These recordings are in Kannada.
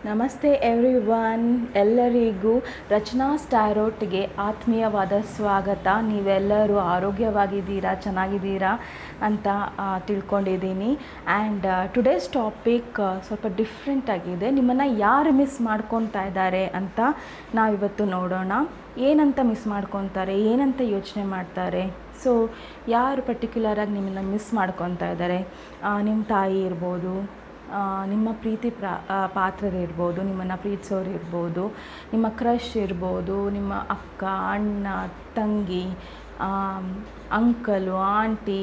ನಮಸ್ತೆ ಎವ್ರಿವನ್, ಎಲ್ಲರಿಗೂ ರಚನಾಸ್ ಟ್ಯಾರೋಟ್ಗೆ ಆತ್ಮೀಯವಾದ ಸ್ವಾಗತ. ನೀವೆಲ್ಲರೂ ಆರೋಗ್ಯವಾಗಿದ್ದೀರಾ, ಚೆನ್ನಾಗಿದ್ದೀರಾ ಅಂತ ತಿಳ್ಕೊಂಡಿದ್ದೀನಿ. ಆ್ಯಂಡ್ ಟುಡೇಸ್ ಟಾಪಿಕ್ ಸ್ವಲ್ಪ ಡಿಫ್ರೆಂಟ್ ಆಗಿದೆ. ನಿಮ್ಮನ್ನು ಯಾರು ಮಿಸ್ ಮಾಡ್ಕೊತಾ ಇದ್ದಾರೆ ಅಂತ ನಾವಿವತ್ತು ನೋಡೋಣ. ಏನಂತ ಮಿಸ್ ಮಾಡ್ಕೊತಾರೆ, ಏನಂತ ಯೋಚನೆ ಮಾಡ್ತಾರೆ. ಸೊ ಯಾರು ಪರ್ಟಿಕ್ಯುಲರಾಗಿ ನಿಮ್ಮನ್ನು ಮಿಸ್ ಮಾಡ್ಕೊತಾ ಇದ್ದಾರೆ? ನಿಮ್ಮ ತಾಯಿ ಇರ್ಬೋದು, ನಿಮ್ಮ ಪ್ರೀತಿ ಪಾತ್ರರಿರ್ಬೋದು, ನಿಮ್ಮನ್ನು ಪ್ರೀತಿಸೋರು ಇರ್ಬೋದು, ನಿಮ್ಮ ಕ್ರಶ್ ಇರ್ಬೋದು, ನಿಮ್ಮ ಅಕ್ಕ, ಅಣ್ಣ, ತಂಗಿ, ಅಂಕಲು, ಆಂಟಿ,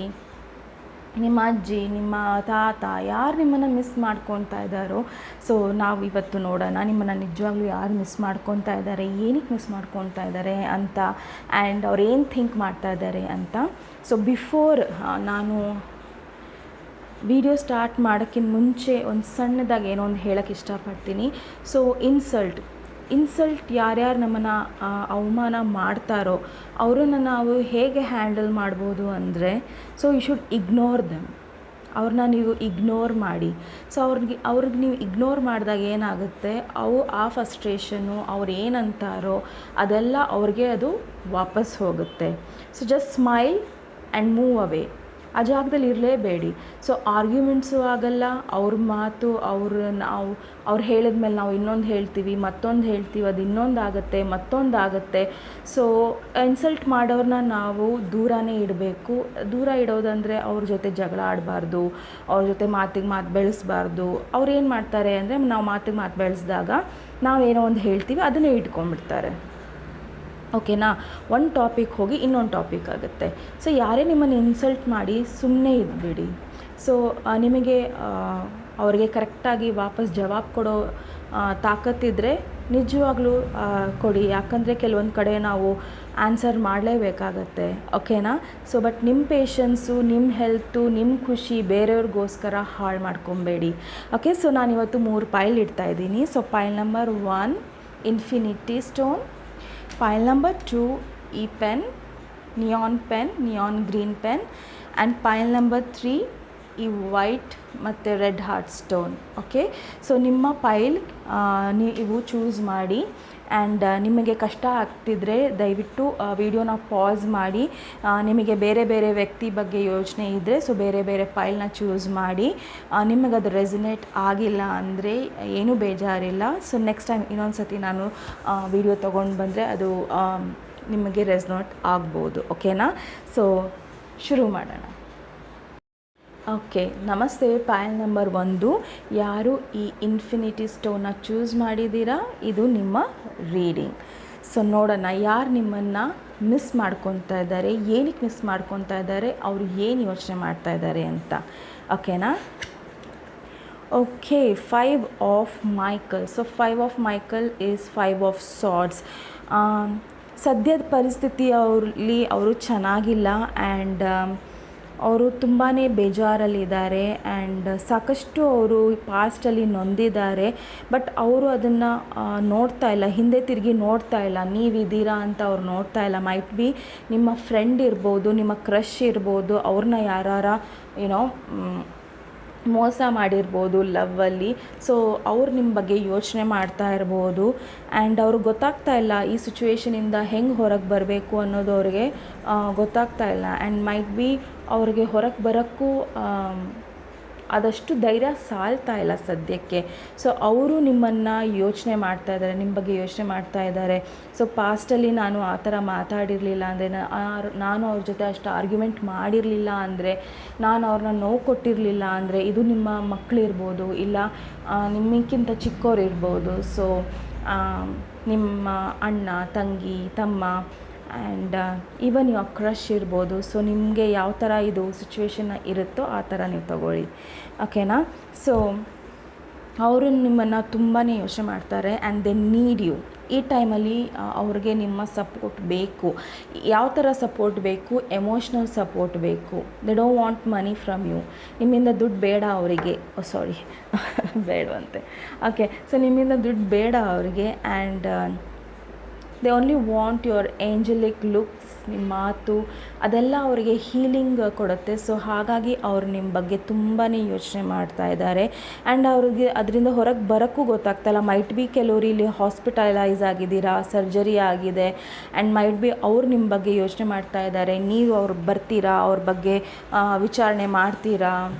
ನಿಮ್ಮ ಅಜ್ಜಿ, ನಿಮ್ಮ ತಾತ, ಯಾರು ನಿಮ್ಮನ್ನು ಮಿಸ್ ಮಾಡ್ಕೊತಾ ಇದ್ದಾರೋ. ಸೊ ನಾವು ಇವತ್ತು ನೋಡೋಣ ನಿಮ್ಮನ್ನು ನಿಜವಾಗ್ಲೂ ಯಾರು ಮಿಸ್ ಮಾಡ್ಕೊತಾ ಇದ್ದಾರೆ, ಏನಕ್ಕೆ ಮಿಸ್ ಮಾಡ್ಕೊತಾ ಇದ್ದಾರೆ ಅಂತ, ಆ್ಯಂಡ್ ಅವ್ರು ಏನು ಥಿಂಕ್ ಮಾಡ್ತಾ ಇದ್ದಾರೆ ಅಂತ. ಸೊ ಬಿಫೋರ್ ನಾನು ವಿಡಿಯೋ ಸ್ಟಾರ್ಟ್ ಮಾಡೋಕ್ಕಿಂತ ಮುಂಚೆ ಒಂದು ಸಣ್ಣದಾಗಿ ಏನೋ ಒಂದು ಹೇಳೋಕ್ಕೆ ಇಷ್ಟಪಡ್ತೀನಿ. ಸೊ ಇನ್ಸಲ್ಟ್ ಯಾರ್ಯಾರು ನಮ್ಮನ್ನು ಅವಮಾನ ಮಾಡ್ತಾರೋ ಅವರನ್ನು ನಾವು ಹೇಗೆ ಹ್ಯಾಂಡಲ್ ಮಾಡ್ಬೋದು ಅಂದರೆ, so you should ignore them. ಅವ್ರನ್ನ ನೀವು ಇಗ್ನೋರ್ ಮಾಡಿ. ಸೊ ಅವ್ರಿಗೆ ನೀವು ಇಗ್ನೋರ್ ಮಾಡಿದಾಗ ಏನಾಗುತ್ತೆ, ಆ ಫಸ್ಟ್ರೇಷನ್ನು ಅವ್ರು ಏನಂತಾರೋ ಅದೆಲ್ಲ ಅವ್ರಿಗೆ ಅದು ವಾಪಸ್ ಹೋಗುತ್ತೆ. So just smile and move ಅವೇ. ಆ ಜಾಗದಲ್ಲಿ ಇರಲೇಬೇಡಿ. ಸೊ ಆರ್ಗ್ಯುಮೆಂಟ್ಸು ಆಗಲ್ಲ, ಅವ್ರ ಮಾತು ಅವ್ರು ಹೇಳಿದ್ಮೇಲೆ ನಾವು ಇನ್ನೊಂದು ಹೇಳ್ತೀವಿ, ಮತ್ತೊಂದು ಹೇಳ್ತೀವಿ, ಅದು ಇನ್ನೊಂದಾಗುತ್ತೆ, ಮತ್ತೊಂದಾಗುತ್ತೆ. ಸೊ ಇನ್ಸಲ್ಟ್ ಮಾಡೋರನ್ನ ನಾವು ದೂರನೇ ಇಡಬೇಕು. ದೂರ ಇಡೋದಂದರೆ ಅವ್ರ ಜೊತೆ ಜಗಳ ಆಡಬಾರ್ದು, ಅವ್ರ ಜೊತೆ ಮಾತಿಗೆ ಮಾತು ಬೆಳೆಸಬಾರ್ದು. ಅವ್ರು ಏನು ಮಾಡ್ತಾರೆ ಅಂದರೆ, ನಾವು ಮಾತಿಗೆ ಮಾತು ಬೆಳೆಸಿದಾಗ ನಾವೇನೋ ಒಂದು ಹೇಳ್ತೀವಿ, ಅದನ್ನೇ ಇಟ್ಕೊಂಡ್ಬಿಡ್ತಾರೆ. ಓಕೆನಾ? ಒಂದು ಟಾಪಿಕ್ ಹೋಗಿ ಇನ್ನೊಂದು ಟಾಪಿಕ್ ಆಗುತ್ತೆ. ಸೊ ಯಾರೇ ನಿಮ್ಮನ್ನು ಇನ್ಸಲ್ಟ್ ಮಾಡಿ ಸುಮ್ಮನೆ ಇದ್ಬಿಡಿ. ಸೊ ನಿಮಗೆ ಅವ್ರಿಗೆ ಕರೆಕ್ಟಾಗಿ ವಾಪಸ್ ಜವಾಬು ಕೊಡೋ ತಾಕತ್ತಿದ್ರೆ ನಿಜವಾಗ್ಲೂ ಕೊಡಿ. ಯಾಕಂದರೆ ಕೆಲವೊಂದು ಕಡೆ ನಾವು ಆನ್ಸರ್ ಮಾಡಲೇಬೇಕಾಗತ್ತೆ. ಓಕೆನಾ? ಸೊ ಬಟ್ ನಿಮ್ಮ ಪೇಷನ್ಸು, ನಿಮ್ಮ ಹೆಲ್ತು, ನಿಮ್ಮ ಖುಷಿ ಬೇರೆಯವ್ರಿಗೋಸ್ಕರ ಹಾಳು ಮಾಡ್ಕೊಬೇಡಿ. ಓಕೆ? ಸೊ ನಾನಿವತ್ತು 3 ಪೈಲ್ ಇಡ್ತಾಯಿದ್ದೀನಿ. So pile number 1 infinity stone, pile number 2 e-pen, neon green pen, and pile number 3 ಈ ವೈಟ್ ಮತ್ತು red heart stone. Okay? So ನಿಮ್ಮ ಪೈಲ್ ನೀವು ಚೂಸ್ ಮಾಡಿ. ಆ್ಯಂಡ್ ನಿಮಗೆ ಕಷ್ಟ ಆಗ್ತಿದ್ರೆ ದಯವಿಟ್ಟು ವಿಡಿಯೋನ ಪಾಸ್ ಮಾಡಿ. ನಿಮಗೆ ಬೇರೆ ಬೇರೆ ವ್ಯಕ್ತಿ ಬಗ್ಗೆ ಯೋಚನೆ ಇದ್ದರೆ ಸೊ ಬೇರೆ ಬೇರೆ ಪೈಲ್ನ ಚೂಸ್ ಮಾಡಿ. ನಿಮಗದು ರೆಸಿನೇಟ್ ಆಗಿಲ್ಲ ಅಂದರೆ ಏನೂ ಬೇಜಾರಿಲ್ಲ. ಸೊ ನೆಕ್ಸ್ಟ್ ಟೈಮ್ ಇನ್ನೊಂದು ಸತಿ ನಾನು ವಿಡಿಯೋ ತೊಗೊಂಡು ಬಂದರೆ ಅದು ನಿಮಗೆ ರೆಸಿನೇಟ್ ಆಗ್ಬೋದು. ಓಕೆನಾ? ಸೊ ಶುರು ಮಾಡೋಣ. ಓಕೆ, ನಮಸ್ತೆ. ಪೈಲ್ ನಂಬರ್ 1, ಯಾರು ಈ ಇನ್ಫಿನಿಟಿ ಸ್ಟೋನ್ನ ಚೂಸ್ ಮಾಡಿದ್ದೀರಾ, ಇದು ನಿಮ್ಮ ರೀಡಿಂಗ್. ಸೊ ನೋಡೋಣ ಯಾರು ನಿಮ್ಮನ್ನು ಮಿಸ್ ಮಾಡ್ಕೊತಾ ಇದ್ದಾರೆ, ಏನಕ್ಕೆ ಮಿಸ್ ಮಾಡ್ಕೊತಾ ಇದ್ದಾರೆ, ಅವರು ಏನು ಯೋಚನೆ ಮಾಡ್ತಾ ಇದ್ದಾರೆ ಅಂತ. ಓಕೆನಾ? Okay, 5 of Michael. So 5 of Michael is 5 of swords. ಸದ್ಯದ ಪರಿಸ್ಥಿತಿಯಲ್ಲಿ ಅವರು ಚೆನ್ನಾಗಿಲ್ಲ. ಆ್ಯಂಡ್ ಅವರು ತುಂಬಾ ಬೇಜಾರಲ್ಲಿದ್ದಾರೆ. ಆ್ಯಂಡ್ ಸಾಕಷ್ಟು ಅವರು ಪಾಸ್ಟಲ್ಲಿ ನೊಂದಿದ್ದಾರೆ. ಬಟ್ ಅವರು ಅದನ್ನು ನೋಡ್ತಾ ಇಲ್ಲ, ಹಿಂದೆ ತಿರುಗಿ ನೋಡ್ತಾ ಇಲ್ಲ. ನೀವಿದ್ದೀರಾ ಅಂತ ಅವ್ರು ನೋಡ್ತಾ ಇಲ್ಲ. ಮೈಟ್ ಬಿ ನಿಮ್ಮ ಫ್ರೆಂಡ್ ಇರ್ಬೋದು, ನಿಮ್ಮ ಕ್ರಶ್ ಇರ್ಬೋದು, ಅವ್ರನ್ನ ಯಾರು ಏನೋ ಮೋಸ ಮಾಡಿರ್ಬೋದು ಲವ್ವಲ್ಲಿ. ಸೊ ಅವ್ರು ನಿಮ್ಮ ಬಗ್ಗೆ ಯೋಚನೆ ಮಾಡ್ತಾ ಇರ್ಬೋದು. ಆ್ಯಂಡ್ ಅವ್ರಿಗೆ ಗೊತ್ತಾಗ್ತಾ ಇಲ್ಲ ಈ ಸಿಚುವೇಷನಿಂದ ಹೆಂಗೆ ಹೊರಗೆ ಬರಬೇಕು ಅನ್ನೋದು ಅವ್ರಿಗೆ ಗೊತ್ತಾಗ್ತಾ ಇಲ್ಲ. ಆ್ಯಂಡ್ ಮೈಟ್ ಬಿ ಅವ್ರಿಗೆ ಹೊರಗೆ ಬರೋಕ್ಕೂ ಆದಷ್ಟು ಧೈರ್ಯ ಸಾಲ್ತಾ ಇಲ್ಲ ಸದ್ಯಕ್ಕೆ. ಸೊ ಅವರು ನಿಮ್ಮನ್ನು ಯೋಚನೆ ಮಾಡ್ತಾ ಇದ್ದಾರೆ, ನಿಮ್ಮ ಬಗ್ಗೆ ಯೋಚನೆ ಮಾಡ್ತಾ ಇದ್ದಾರೆ. ಸೊ ಪಾಸ್ಟಲ್ಲಿ ನಾನು ಆ ಥರ ಮಾತಾಡಿರಲಿಲ್ಲ ಅಂದರೆ, ನಾನು ಅವ್ರ ಜೊತೆ ಅಷ್ಟು ಆರ್ಗ್ಯುಮೆಂಟ್ ಮಾಡಿರಲಿಲ್ಲ ಅಂದರೆ, ನಾನು ಅವ್ರನ್ನ ನೋವು ಕೊಟ್ಟಿರಲಿಲ್ಲ ಅಂದರೆ, ಇದು ನಿಮ್ಮ ಮಕ್ಕಳಿರ್ಬೋದು, ಇಲ್ಲ ನಿಮ್ಮಕ್ಕಿಂತ ಚಿಕ್ಕವ್ರು ಇರ್ಬೋದು. ಸೊ ನಿಮ್ಮ ಅಣ್ಣ, ತಂಗಿ, ತಮ್ಮ, ಆ್ಯಂಡ್ ಈವನ್ ಯುವರ್ ಕ್ರಶ್ ಇರ್ಬೋದು. ಸೊ ನಿಮಗೆ ಯಾವ ಥರ ಇದು ಸಿಚುವೇಶನ್ ಇರುತ್ತೋ ಆ ಥರ ನೀವು ತಗೊಳ್ಳಿ. ಓಕೆನಾ? ಸೊ ಅವರು ನಿಮ್ಮನ್ನು ತುಂಬಾ ಯೋಚನೆ ಮಾಡ್ತಾರೆ. And they need you. ಈ ಟೈಮಲ್ಲಿ ಅವ್ರಿಗೆ ನಿಮ್ಮ ಸಪೋರ್ಟ್ ಬೇಕು. ಯಾವ ಥರ ಸಪೋರ್ಟ್ ಬೇಕು? ಎಮೋಷ್ನಲ್ ಸಪೋರ್ಟ್ ಬೇಕು. They don't want money from you. ನಿಮ್ಮಿಂದ ದುಡ್ಡು ಬೇಡ ಅವರಿಗೆ. ಸಾರಿ ಬೇಡವಂತೆ. ಓಕೆ, ಸೊ ನಿಮ್ಮಿಂದ ದುಡ್ಡು ಬೇಡ ಅವರಿಗೆ. And they only want your Angelique looks, ನಿಮ್ಮ ಮಾತು ಅದೆಲ್ಲ ಅವರಿಗೆ ಹೀಲಿಂಗ್ ಕೊಡುತ್ತೆ. ಸೊ ಹಾಗಾಗಿ ಅವರು ನಿಮ್ಮ ಬಗ್ಗೆ ತುಂಬಾ ಯೋಚನೆ ಮಾಡ್ತಾ ಇದ್ದಾರೆ. ಆ್ಯಂಡ್ ಅವ್ರಿಗೆ ಅದರಿಂದ ಹೊರಗೆ ಬರೋಕ್ಕೂ ಗೊತ್ತಾಗ್ತಾಯಿಲ್ಲ. ಮೈಟ್ ಬಿ ಕೆಲವರು ಇಲ್ಲಿ ಹಾಸ್ಪಿಟಲೈಸ್ ಆಗಿದ್ದೀರಾ, ಸರ್ಜರಿ ಆಗಿದೆ, ಆ್ಯಂಡ್ ಮೈಟ್ ಬಿ ಅವ್ರು ನಿಮ್ಮ ಬಗ್ಗೆ ಯೋಚನೆ ಮಾಡ್ತಾ ಇದ್ದಾರೆ. ನೀವು ಅವ್ರು ಬರ್ತೀರಾ, ಅವ್ರ ಬಗ್ಗೆ ವಿಚಾರಣೆ ಮಾಡ್ತೀರಾ,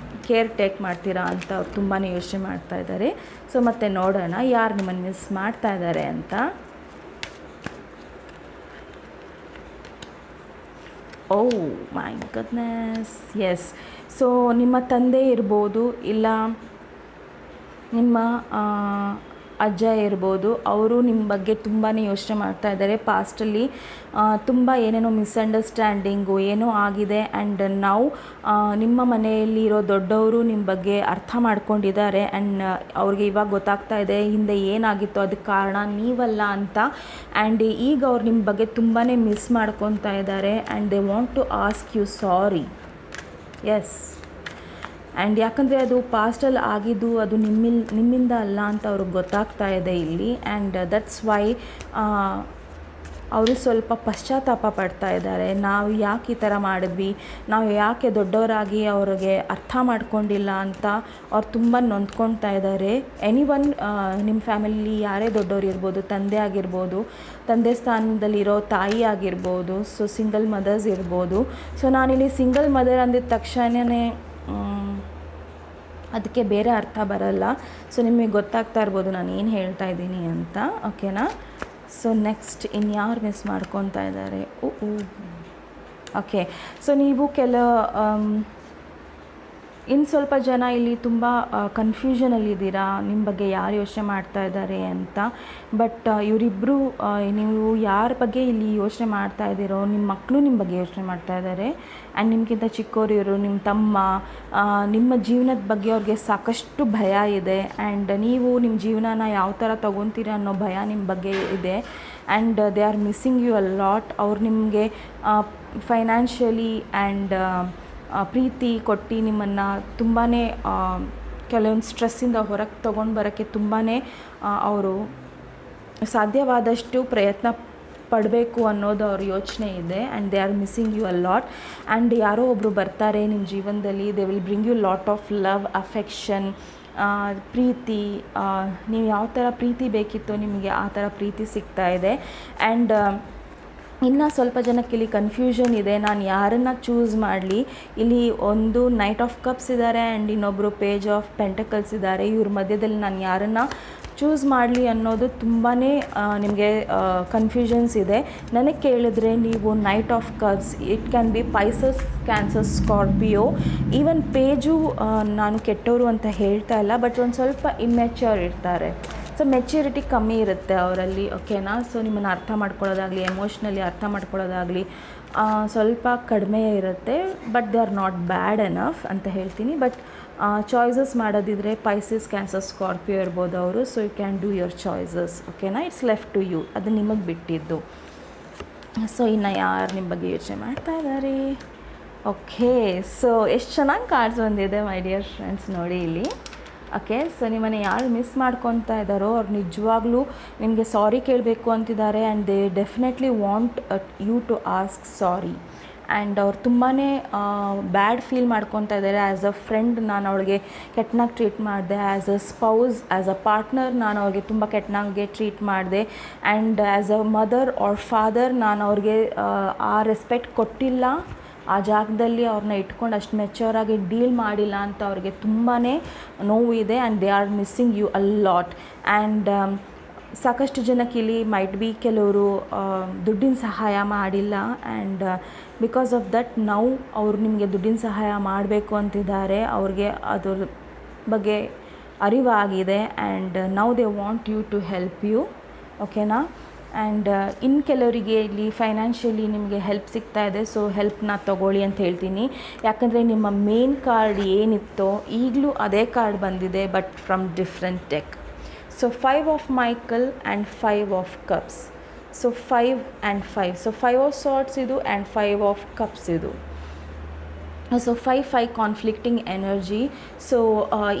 ಕೇರ್ ಟೇಕ್ ಮಾಡ್ತೀರಾ ಅಂತ ಅವ್ರು ತುಂಬಾ ಯೋಚನೆ ಮಾಡ್ತಾ ಇದ್ದಾರೆ. ಸೊ ಮತ್ತೆ ನೋಡೋಣ ಯಾರು ನಿಮ್ಮನ್ನು ಮಿಸ್ ಮಾಡ್ತಾ ಇದ್ದಾರೆ ಅಂತ. ಓ ಮೈ ಗಡ್ನೆಸ್, ಎಸ್. ಸೊ ನಿಮ್ಮ ತಂದೆ ಇರ್ಬೋದು, ಇಲ್ಲ ನಿಮ್ಮ ಅಜ್ಜ ಇರ್ಬೋದು, ಅವರು ನಿಮ್ಮ ಬಗ್ಗೆ ತುಂಬಾ ಯೋಚನೆ ಮಾಡ್ತಾ ಇದ್ದಾರೆ. ಪಾಸ್ಟಲ್ಲಿ ತುಂಬ ಏನೇನೋ ಮಿಸ್ಅಂಡರ್ಸ್ಟ್ಯಾಂಡಿಂಗು ಏನೋ ಆಗಿದೆ. ಆ್ಯಂಡ್ ನಾವು ನಿಮ್ಮ ಮನೆಯಲ್ಲಿ ಇರೋ ದೊಡ್ಡವರು ನಿಮ್ಮ ಬಗ್ಗೆ ಅರ್ಥ ಮಾಡ್ಕೊಂಡಿದ್ದಾರೆ. ಆ್ಯಂಡ್ ಅವ್ರಿಗೆ ಇವಾಗ ಗೊತ್ತಾಗ್ತಾ ಇದೆ ಹಿಂದೆ ಏನಾಗಿತ್ತು ಅದಕ್ಕೆ ಕಾರಣ ನೀವಲ್ಲ ಅಂತ. ಆ್ಯಂಡ್ ಈಗ ಅವ್ರು ನಿಮ್ಮ ಬಗ್ಗೆ ತುಂಬಾ ಮಿಸ್ ಮಾಡ್ಕೊತಾ ಇದ್ದಾರೆ. And they want to ask you sorry. Yes. And ಯಾಕಂದರೆ ಅದು ಪಾಸ್ಟಲ್ಲಿ ಆಗಿದ್ದು ಅದು ನಿಮ್ಮಿಂದ ಅಲ್ಲ ಅಂತ ಅವ್ರಿಗೆ ಗೊತ್ತಾಗ್ತಾ ಇದೆ ಇಲ್ಲಿ. ಆ್ಯಂಡ್ ದಟ್ಸ್ ವೈ ಅವರು ಸ್ವಲ್ಪ ಪಶ್ಚಾತ್ತಾಪ ಪಡ್ತಾ ಇದ್ದಾರೆ. ನಾವು ಯಾಕೆ ಈ ಥರ ಮಾಡಿದ್ವಿ, ನಾವು ಯಾಕೆ ದೊಡ್ಡವರಾಗಿ ಅವ್ರಿಗೆ ಅರ್ಥ ಮಾಡ್ಕೊಂಡಿಲ್ಲ ಅಂತ ಅವ್ರು ತುಂಬ ನೊಂದ್ಕೊಳ್ತಾ ಇದ್ದಾರೆ. ಎನಿವನ್ ನಿಮ್ಮ ಫ್ಯಾಮಿಲಿ ಯಾರೇ ದೊಡ್ಡವರು ಇರ್ಬೋದು, ತಂದೆ ಆಗಿರ್ಬೋದು, ತಂದೆ ಸ್ಥಾನದಲ್ಲಿರೋ ತಾಯಿ ಆಗಿರ್ಬೋದು, ಸೊ ಸಿಂಗಲ್ ಮದರ್ಸ್ ಇರ್ಬೋದು. ಸೊ ನಾನಿಲ್ಲಿ ಸಿಂಗಲ್ ಮದರ್ ಅಂದಿದ ತಕ್ಷಣವೇ ಅದಕ್ಕೆ ಬೇರೆ ಅರ್ಥ ಬರಲ್ಲ. ಸೊ ನಿಮಗೆ ಗೊತ್ತಾಗ್ತಾ ಇರ್ಬೋದು ನಾನು ಏನು ಹೇಳ್ತಾ ಇದ್ದೀನಿ ಅಂತ, ಓಕೆನಾ. ಸೊ ನೆಕ್ಸ್ಟ್ ಇನ್ಯಾರು ಮಿಸ್ ಮಾಡ್ಕೊತಾ ಇದ್ದಾರೆ? ಓಕೆ. ಸೊ ನೀವು ಇನ್ನು ಸ್ವಲ್ಪ ಜನ ಇಲ್ಲಿ ತುಂಬ ಕನ್ಫ್ಯೂಷನಲ್ಲಿದ್ದೀರಾ ನಿಮ್ಮ ಬಗ್ಗೆ ಯಾರು ಯೋಚನೆ ಮಾಡ್ತಾ ಇದ್ದಾರೆ ಅಂತ. ಬಟ್ ಇವರಿಬ್ಬರು ನೀವು ಯಾರ ಬಗ್ಗೆ ಇಲ್ಲಿ ಯೋಚನೆ ಮಾಡ್ತಾ ಇದ್ದೀರೋ ನಿಮ್ಮ ಮಕ್ಕಳು ನಿಮ್ಮ ಬಗ್ಗೆ ಯೋಚನೆ ಮಾಡ್ತಾ ಇದ್ದಾರೆ. ಆ್ಯಂಡ್ ನಿಮಗಿಂತ ಚಿಕ್ಕವರು ಇವರು ನಿಮ್ಮ ತಮ್ಮ, ನಿಮ್ಮ ಜೀವನದ ಬಗ್ಗೆ ಅವ್ರಿಗೆ ಸಾಕಷ್ಟು ಭಯ ಇದೆ. ಆ್ಯಂಡ್ ನೀವು ನಿಮ್ಮ ಜೀವನನ ಯಾವ ಥರ ತೊಗೊತೀರ ಅನ್ನೋ ಭಯ ನಿಮ್ಮ ಬಗ್ಗೆ ಇದೆ. And they are missing you a lot. ಅವ್ರು ನಿಮಗೆ ಫೈನಾನ್ಷಿಯಲಿ ಆ್ಯಂಡ್ ಪ್ರೀತಿ ಕೊಟ್ಟು ನಿಮ್ಮನ್ನು ತುಂಬಾ ಕೆಲವೊಂದು ಸ್ಟ್ರೆಸ್ಸಿಂದ ಹೊರಗೆ ತೊಗೊಂಡು ಬರೋಕ್ಕೆ ತುಂಬಾ ಅವರು ಸಾಧ್ಯವಾದಷ್ಟು ಪ್ರಯತ್ನ ಪಡಬೇಕು ಅನ್ನೋದು ಅವ್ರ ಯೋಚನೆ ಇದೆ. And they are missing you a lot. And ಯಾರೋ ಒಬ್ಬರು ಬರ್ತಾರೆ ನಿಮ್ಮ ಜೀವನದಲ್ಲಿ, they will bring you lot of love, affection, ಪ್ರೀತಿ. ನೀವು ಯಾವ ಥರ ಪ್ರೀತಿ ಬೇಕಿತ್ತು ನಿಮಗೆ ಆ ಥರ ಪ್ರೀತಿ ಸಿಗ್ತಾ ಇದೆ. ಆ್ಯಂಡ್ ಇನ್ನು ಸ್ವಲ್ಪ ಜನಕ್ಕೆ ಇಲ್ಲಿ ಕನ್ಫ್ಯೂಷನ್ ಇದೆ, ನಾನು ಯಾರನ್ನು ಚೂಸ್ ಮಾಡಲಿ. ಇಲ್ಲಿ ಒಂದು ನೈಟ್ ಆಫ್ ಕಪ್ಸ್ ಇದ್ದಾರೆ ಆ್ಯಂಡ್ ಇನ್ನೊಬ್ಬರು ಪೇಜ್ ಆಫ್ ಪೆಂಟಕಲ್ಸ್ ಇದ್ದಾರೆ. ಇವ್ರ ಮಧ್ಯದಲ್ಲಿ ನಾನು ಯಾರನ್ನು ಚೂಸ್ ಮಾಡಲಿ ಅನ್ನೋದು ತುಂಬಾ ನಿಮಗೆ ಕನ್ಫ್ಯೂಷನ್ಸ್ ಇದೆ. ನನಗೆ ಕೇಳಿದ್ರೆ ನೀವು knight of cups, it can B Pisces, Cancer, Scorpio. Even page ನಾನು ಕೆಟ್ಟವರು ಅಂತ ಹೇಳ್ತಾ ಇಲ್ಲ, ಬಟ್ ಒಂದು ಸ್ವಲ್ಪ ಇಮ್ಮೆಚ್ಯೂರ್ ಇರ್ತಾರೆ. ಸೊ ಮೆಚ್ಯೂರಿಟಿ ಕಮ್ಮಿ ಇರುತ್ತೆ ಅವರಲ್ಲಿ, ಓಕೆನಾ. ಸೊ ನಿಮ್ಮನ್ನು ಅರ್ಥ ಮಾಡ್ಕೊಳ್ಳೋದಾಗಲಿ, ಎಮೋಷ್ನಲಿ ಅರ್ಥ ಮಾಡ್ಕೊಳ್ಳೋದಾಗಲಿ ಸ್ವಲ್ಪ ಕಡಿಮೆ ಇರುತ್ತೆ. But they are not bad enough ಅಂತ ಹೇಳ್ತೀನಿ. ಬಟ್ ಚಾಯ್ಸಸ್ ಮಾಡೋದಿದ್ರೆ ಪೈಸಸ್, ಕ್ಯಾನ್ಸರ್, ಸ್ಕಾರ್ಪಿಯೋ ಇರ್ಬೋದು ಅವರು. So you can do your choices, ಓಕೆನಾ. ಇಟ್ಸ್ ಲೆಫ್ಟ್ ಟು ಯು, ಅದು ನಿಮಗೆ ಬಿಟ್ಟಿದ್ದು. ಸೊ ಇನ್ನು ಯಾರು ನಿಮ್ಮ ಬಗ್ಗೆ ಯೋಚನೆ ಮಾಡ್ತಾ ಇದ್ದಾರೆ? ಓಕೆ. ಸೊ ಎಷ್ಟು ಚೆನ್ನಾಗಿ ಕಾರ್ಡ್ಸ್ ಬಂದಿದೆ ಮೈ ಡಿಯರ್ ಫ್ರೆಂಡ್ಸ್, ನೋಡಿ ಇಲ್ಲಿ. ಓಕೆ. ಸೊ ನಿಮ್ಮನ್ನು ಯಾರು ಮಿಸ್ ಮಾಡ್ಕೊತಾ ಇದ್ದಾರೋ ಅವ್ರು ನಿಜವಾಗ್ಲೂ ನಿಮಗೆ ಸಾರಿ ಕೇಳಬೇಕು ಅಂತಿದ್ದಾರೆ. And they definitely want you to ask sorry. And ಅವ್ರು ತುಂಬಾ ಬ್ಯಾಡ್ ಫೀಲ್ ಮಾಡ್ಕೊತಾ ಇದ್ದಾರೆ. ಆ್ಯಸ್ ಅ ಫ್ರೆಂಡ್ ನಾನು ಅವಳಿಗೆ ಕೆಟ್ಟನಾಗಿ ಟ್ರೀಟ್ ಮಾಡಿದೆ, as a spouse, as a partner ನಾನು ಅವ್ರಿಗೆ ತುಂಬ ಕೆಟ್ಟನಾಗೆ ಟ್ರೀಟ್ ಮಾಡಿದೆ. And as a mother or father ನಾನು ಅವ್ರಿಗೆ ಆ ರೆಸ್ಪೆಕ್ಟ್ ಕೊಟ್ಟಿಲ್ಲ, ಆ ಜಾಗದಲ್ಲಿ ಅವ್ರನ್ನ ಇಟ್ಕೊಂಡು ಅಷ್ಟು ಮೆಚ್ಯೂರಾಗಿ ಡೀಲ್ ಮಾಡಿಲ್ಲ ಅಂತ ಅವ್ರಿಗೆ ತುಂಬಾ ನೋವು ಇದೆ. And they are missing you a lot. And ಸಾಕಷ್ಟು ಜನಕ್ಕೆ ಇಲ್ಲಿ ಮೈಟ್ ಬಿ ಕೆಲವರು ದುಡ್ಡಿನ ಸಹಾಯ ಮಾಡಿಲ್ಲ. ಆ್ಯಂಡ್ ಬಿಕಾಸ್ ಆಫ್ ದಟ್ ನಾವು ಅವರು ನಿಮಗೆ ದುಡ್ಡಿನ ಸಹಾಯ ಮಾಡಬೇಕು ಅಂತಿದ್ದಾರೆ. ಅವ್ರಿಗೆ ಅದ್ರ ಬಗ್ಗೆ ಅರಿವಾಗಿದೆ. And now they want you to help you, ಓಕೆನಾ. ಆ್ಯಂಡ್ ಇನ್ನು ಕೆಲವರಿಗೆ ಇಲ್ಲಿ ಫೈನಾನ್ಷಿಯಲಿ ನಿಮಗೆ ಹೆಲ್ಪ್ ಸಿಗ್ತಾ ಇದೆ. ಸೊ ಹೆಲ್ಪ್ನ ತೊಗೊಳ್ಳಿ ಅಂತ ಹೇಳ್ತೀನಿ. ಯಾಕಂದರೆ ನಿಮ್ಮ ಮೇನ್ ಕಾರ್ಡ್ ಏನಿತ್ತೋ ಈಗಲೂ ಅದೇ ಕಾರ್ಡ್ ಬಂದಿದೆ, but from different deck. So 5 of Michael and 5 of cups. So 5 and 5. So 5 of swords ಇದು ಆ್ಯಂಡ್ 5 ಆಫ್ ಕಪ್ಸ್ ಇದು. So 5 conflicting energy. ಸೊ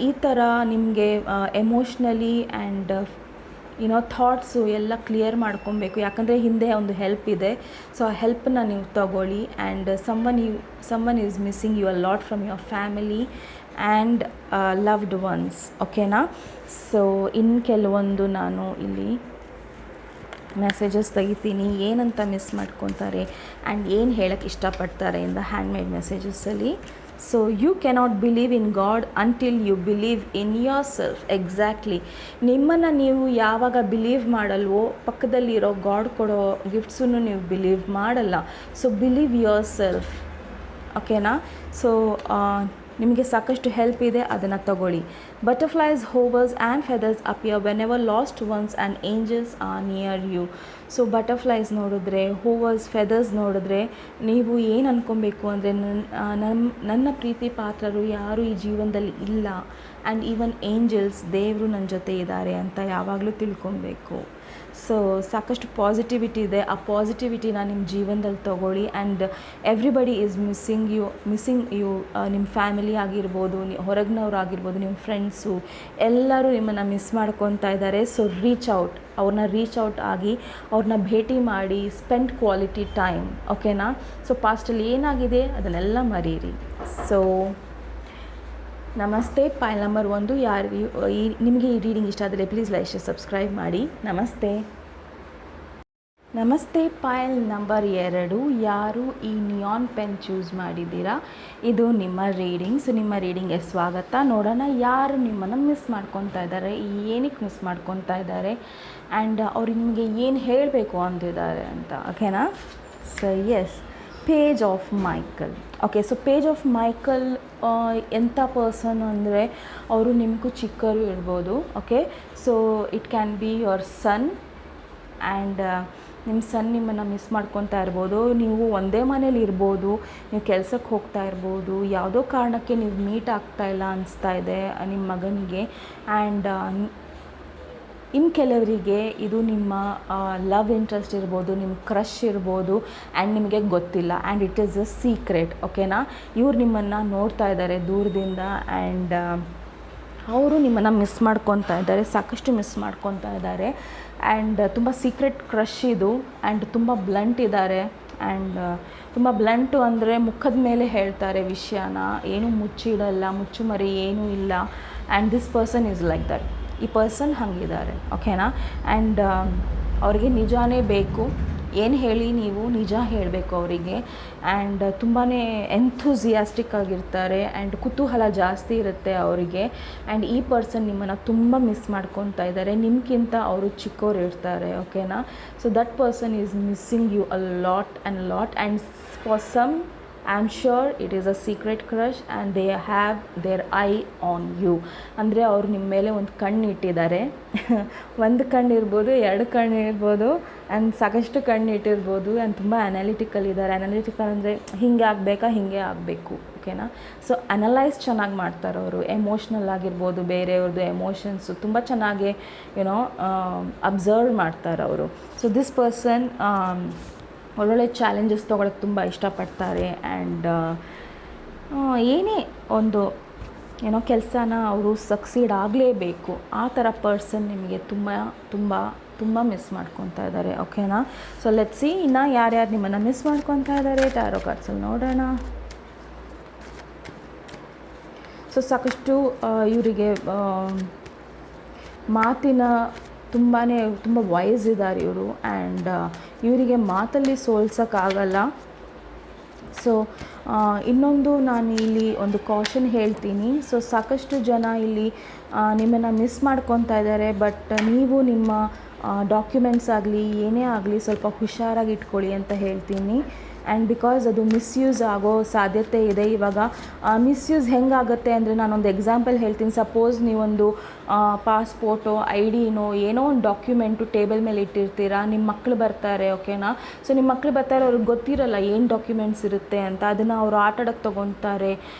ಈ ಥರ ನಿಮಗೆ ಎಮೋಷ್ನಲಿ ಆ್ಯಂಡ್ ಥಾಟ್ಸು ಎಲ್ಲ ಕ್ಲಿಯರ್ ಮಾಡ್ಕೊಬೇಕು. ಯಾಕಂದರೆ ಹಿಂದೆ ಒಂದು ಹೆಲ್ಪ್ ಇದೆ, ಸೊ ಆ ಹೆಲ್ಪನ್ನ ನೀವು ತಗೊಳ್ಳಿ. And someone is missing you a lot from your family and loved ones. ಓಕೆನಾ? ಸೊ ಇನ್ನು ಕೆಲವೊಂದು ನಾನು ಇಲ್ಲಿ ಮೆಸೇಜಸ್ ತೆಗಿತೀನಿ, ಏನಂತ ಮಿಸ್ ಮಾಡ್ಕೊತಾರೆ ಆ್ಯಂಡ್ ಏನು ಹೇಳೋಕ್ಕೆ ಇಷ್ಟಪಡ್ತಾರೆ ಇನ್ ದ ಹ್ಯಾಂಡ್ಮೇಡ್ ಮೆಸೇಜಸ್ಸಲ್ಲಿ. So you cannot believe in God until you believe in yourself. Exactly, ನಿಮ್ಮನ್ನು ನೀವು ಯಾವಾಗ ಬಿಲೀವ್ ಮಾಡಲ್ವೋ ಪಕ್ಕದಲ್ಲಿರೋ ಗಾಡ್ ಕೊಡೋ ಗಿಫ್ಟ್ಸನ್ನು ನೀವು ಬಿಲೀವ್ ಮಾಡಲ್ಲ. So believe yourself. ಓಕೆನಾ? ಸೊ ನಿಮಗೆ ಸಾಕಷ್ಟು ಹೆಲ್ಪ್ ಇದೆ, ಅದನ್ನು ತಗೊಳ್ಳಿ. Butterflies, hovers and feathers appear whenever lost ones and angels are near you. So butterflies ನೋಡಿದ್ರೆ, ಹೋವರ್ಸ್, ಫೆದರ್ಸ್ ನೋಡಿದ್ರೆ ನೀವು ಏನು ಅಂದ್ಕೊಬೇಕು ಅಂದರೆ ನನ್ನ ಪ್ರೀತಿ ಪಾತ್ರರು ಯಾರೂ ಈ ಜೀವನದಲ್ಲಿ ಇಲ್ಲ, ಆ್ಯಂಡ್ ಈವನ್ ಏಂಜಲ್ಸ್, ದೇವರು ನನ್ನ ಜೊತೆ ಇದ್ದಾರೆ ಅಂತ ಯಾವಾಗಲೂ ತಿಳ್ಕೊಬೇಕು. ಸೊ ಸಾಕಷ್ಟು ಪಾಸಿಟಿವಿಟಿ ಇದೆ, ಆ ಪಾಸಿಟಿವಿಟಿನ ನಿಮ್ಮ ಜೀವನದಲ್ಲಿ ತೊಗೊಳ್ಳಿ. And everybody is missing you. ನಿಮ್ಮ ಫ್ಯಾಮಿಲಿ ಆಗಿರ್ಬೋದು, ಹೊರಗಿನವ್ರು ಆಗಿರ್ಬೋದು, ನಿಮ್ಮ ಫ್ರೆಂಡ್ಸು ಎಲ್ಲರೂ ನಿಮ್ಮನ್ನು ಮಿಸ್ ಮಾಡ್ಕೊತಾ ಇದ್ದಾರೆ. ಸೊ ಅವ್ರನ್ನ ರೀಚ್ ಔಟ್ ಆಗಿ ಅವ್ರನ್ನ ಭೇಟಿ ಮಾಡಿ, ಸ್ಪೆಂಡ್ ಕ್ವಾಲಿಟಿ ಟೈಮ್. ಓಕೆನಾ? ಸೊ ಪಾಸ್ಟಲ್ಲಿ ಏನಾಗಿದೆ ಅದನ್ನೆಲ್ಲ ಮರೀರಿ. ಸೊ ನಮಸ್ತೆ. ಪಾಯಲ್ ನಂಬರ್ 1, ನಿಮಗೆ ಈ ರೀಡಿಂಗ್ ಇಷ್ಟ ಆದರೆ ಪ್ಲೀಸ್ ಲೈಕ್ ಶೇರ್ ಸಬ್ಸ್ಕ್ರೈಬ್ ಮಾಡಿ. ನಮಸ್ತೆ. ಪಾಯಲ್ ನಂಬರ್ 2, ಯಾರು ಈ ನಿಯಾನ್ ಪೆನ್ ಚೂಸ್ ಮಾಡಿದ್ದೀರಾ, ಇದು ನಿಮ್ಮ ರೀಡಿಂಗ್. ಸೊ ನಿಮ್ಮ ರೀಡಿಂಗ್ಗೆ ಸ್ವಾಗತ. ನೋಡೋಣ ಯಾರು ನಿಮ್ಮನ್ನು ಮಿಸ್ ಮಾಡ್ಕೊತಾ ಇದ್ದಾರೆ, ಏನಕ್ಕೆ ಮಿಸ್ ಮಾಡ್ಕೊತಾ ಇದ್ದಾರೆ, ಆ್ಯಂಡ್ ಅವ್ರು ನಿಮಗೆ ಏನು ಹೇಳಬೇಕು ಅಂತಿದ್ದಾರೆ ಅಂತ. ಓಕೆನಾ? So yes, page of Michael. Okay, so page of Michael ಎಂಥ ಪರ್ಸನ್ ಅಂದರೆ ಅವರು ನಿಮಗೂ ಚಿಕ್ಕವರು ಇರ್ಬೋದು. Okay, so it can be your son, and ನಿಮ್ಮ ಸನ್ ನಿಮ್ಮನ್ನು ಮಿಸ್ ಮಾಡ್ಕೊತಾ ಇರ್ಬೋದು. ನೀವು ಒಂದೇ ಮನೇಲಿ ಇರ್ಬೋದು, ನೀವು ಕೆಲಸಕ್ಕೆ ಹೋಗ್ತಾ ಇರ್ಬೋದು, ಯಾವುದೋ ಕಾರಣಕ್ಕೆ ನೀವು ಮೀಟ್ ಆಗ್ತಾ ಇಲ್ಲ ಅನಿಸ್ತಾ ಇದೆ ನಿಮ್ಮ ಮಗನಿಗೆ. ಆ್ಯಂಡ್ ಇನ್ನು ಕೆಲವರಿಗೆ ಇದು ನಿಮ್ಮ ಲವ್ ಇಂಟ್ರೆಸ್ಟ್ ಇರ್ಬೋದು, ನಿಮ್ಮ ಕ್ರಷ್ ಇರ್ಬೋದು, ಆ್ಯಂಡ್ ನಿಮಗೆ ಗೊತ್ತಿಲ್ಲ, and it is a secret. ಓಕೆನಾ? ಇವ್ರು ನಿಮ್ಮನ್ನು ನೋಡ್ತಾ ಇದ್ದಾರೆ ದೂರದಿಂದ, ಆ್ಯಂಡ್ ಅವರು ನಿಮ್ಮನ್ನು ಮಿಸ್ ಮಾಡ್ಕೊತಾ ಇದ್ದಾರೆ, ಸಾಕಷ್ಟು ಮಿಸ್ ಮಾಡ್ಕೊತಾ ಇದ್ದಾರೆ. ಆ್ಯಂಡ್ ತುಂಬ ಸೀಕ್ರೆಟ್ ಕ್ರಷ್ ಇದು, ಆ್ಯಂಡ್ ತುಂಬ ಬ್ಲಂಟ್ ಇದ್ದಾರೆ. ಆ್ಯಂಡ್ ತುಂಬ ಬ್ಲಂಟು ಅಂದರೆ ಮುಖದ ಮೇಲೆ ಹೇಳ್ತಾರೆ ವಿಷಯನ, ಏನೂ ಮುಚ್ಚಿಡಲ್ಲ, ಮುಚ್ಚುಮರೆ ಏನೂ ಇಲ್ಲ. And this person is like that. ಈ ಪರ್ಸನ್ ಹಾಗಿದ್ದಾರೆ. ಓಕೆನಾ? ಆ್ಯಂಡ್ ಅವ್ರಿಗೆ ನಿಜಾನೇ ಬೇಕು. ಏನು ಹೇಳಿ ನೀವು ನಿಜ ಹೇಳಬೇಕು ಅವರಿಗೆ. ಆ್ಯಂಡ್ ತುಂಬಾ ಎಂಥೂಸಿಯಾಸ್ಟಿಕ್ ಆಗಿರ್ತಾರೆ, ಆ್ಯಂಡ್ ಕುತೂಹಲ ಜಾಸ್ತಿ ಇರುತ್ತೆ ಅವರಿಗೆ. ಆ್ಯಂಡ್ ಈ ಪರ್ಸನ್ ನಿಮ್ಮನ್ನು ತುಂಬ ಮಿಸ್ ಮಾಡ್ಕೊತಾ ಇದ್ದಾರೆ, ನಿಮ್ಗಿಂತ ಅವರು ಚಿಕ್ಕವ್ರು ಇರ್ತಾರೆ. ಓಕೆನಾ? So that person is missing you a lot and for some I am sure it is a secret crush and they have their eye on you. ಅಂದರೆ ಅವರು ನಿಮ್ಮ ಮೇಲೆ ಒಂದು ಕಣ್ಣು ಇಟ್ಟಿದ್ದಾರೆ. ಒಂದು ಕಣ್ಣು ಇರ್ಬೋದು, 2 ಕಣ್ಣು ಇರ್ಬೋದು, ಆ್ಯಂಡ್ ಸಾಕಷ್ಟು ಕಣ್ಣು ಇಟ್ಟಿರ್ಬೋದು. ಆ್ಯಂಡ್ ತುಂಬ ಅನಾಲಿಟಿಕಲ್ ಇದ್ದಾರೆ. ಅನಾಲಿಟಿಕಲ್ ಅಂದರೆ ಹಿಂಗೆ ಆಗಬೇಕಾ, ಹಿಂಗೆ ಆಗಬೇಕು. ಓಕೆನಾ? ಸೊ ಅನಲೈಸ್ ಚೆನ್ನಾಗಿ ಮಾಡ್ತಾರೆ ಅವರು. ಎಮೋಷ್ನಲ್ ಆಗಿರ್ಬೋದು, ಬೇರೆಯವ್ರದ್ದು ಎಮೋಷನ್ಸು ತುಂಬ ಚೆನ್ನಾಗಿ ಅಬ್ಸರ್ವ್ ಮಾಡ್ತಾರೆ ಅವರು. ಸೊ ದಿಸ್ ಪರ್ಸನ್ ಒಳ್ಳೊಳ್ಳೆ ಚಾಲೆಂಜಸ್ ತೊಗೊಳಕ್ಕೆ ತುಂಬ ಇಷ್ಟಪಡ್ತಾರೆ. ಆ್ಯಂಡ್ ಏನೇ ಒಂದು ಕೆಲಸನ ಅವರು ಸಕ್ಸೀಡ್ ಆಗಲೇಬೇಕು, ಆ ಥರ ಪರ್ಸನ್ ನಿಮಗೆ ತುಂಬ ತುಂಬ ತುಂಬ ಮಿಸ್ ಮಾಡ್ಕೊತಾ ಇದ್ದಾರೆ. ಓಕೆನಾ? ಸೊ ಲೆಟ್ಸ್ ಸಿ ಇನ್ನು ಯಾರ್ಯಾರು ನಿಮ್ಮನ್ನು ಮಿಸ್ ಮಾಡ್ಕೊತಾ ಇದ್ದಾರೆ ಟ್ಯಾರೋ ಕಾರ್ಡ್ಸಲ್ಲಿ ನೋಡೋಣ. ಸೊ ಸಾಕಷ್ಟು ಇವರಿಗೆ ಮಾತಿನ ತುಂಬ ವಾಯ್ಸ್ ಇದ್ದಾರೆ ಇವರು. ಆ್ಯಂಡ್ ಇವರಿಗೆ ಮಾತಲ್ಲಿ ಸೋಲ್ಸೋಕ್ಕಾಗಲ್ಲ. ಸೊ ಇನ್ನೊಂದು ನಾನು ಇಲ್ಲಿ ಒಂದು ಕಾಷನ್ ಹೇಳ್ತೀನಿ. ಸೊ ಸಾಕಷ್ಟು ಜನ ಇಲ್ಲಿ ನಿಮ್ಮನ್ನು ಮಿಸ್ ಮಾಡ್ಕೊತಾ ಇದ್ದಾರೆ, ಬಟ್ ನೀವು ನಿಮ್ಮ ಡಾಕ್ಯುಮೆಂಟ್ಸ್ ಆಗಲಿ ಏನೇ ಆಗಲಿ ಸ್ವಲ್ಪ ಹುಷಾರಾಗಿ ಇಟ್ಕೊಳ್ಳಿ ಅಂತ ಹೇಳ್ತೀನಿ. ಆ್ಯಂಡ್ ಬಿಕಾಸ್ ಅದು ಮಿಸ್ಯೂಸ್ ಆಗೋ ಸಾಧ್ಯತೆ ಇದೆ. ಇವಾಗ ಮಿಸ್ಯೂಸ್ ಹೆಂಗಾಗುತ್ತೆ ಅಂದರೆ ನಾನೊಂದು ಎಕ್ಸಾಂಪಲ್ ಹೇಳ್ತೀನಿ. ಸಪೋಸ್ ನೀವೊಂದು ಪಾಸ್ಪೋರ್ಟೋ ID-ನೋ ಏನೋ ಒಂದು ಡಾಕ್ಯುಮೆಂಟು ಟೇಬಲ್ ಮೇಲೆ ಇಟ್ಟಿರ್ತೀರ, ನಿಮ್ಮ ಮಕ್ಕಳು ಬರ್ತಾರೆ. ಓಕೆನಾ? ಸೊ ನಿಮ್ಮ ಮಕ್ಕಳು ಬರ್ತಾರೆ, ಅವ್ರಿಗೆ ಗೊತ್ತಿರಲ್ಲ ಏನು ಡಾಕ್ಯುಮೆಂಟ್ಸ್ ಇರುತ್ತೆ ಅಂತ. ಅದನ್ನು ಅವರು ಆಟಾಡೋಕ್ಕೆ ತೊಗೊತಾರೆ.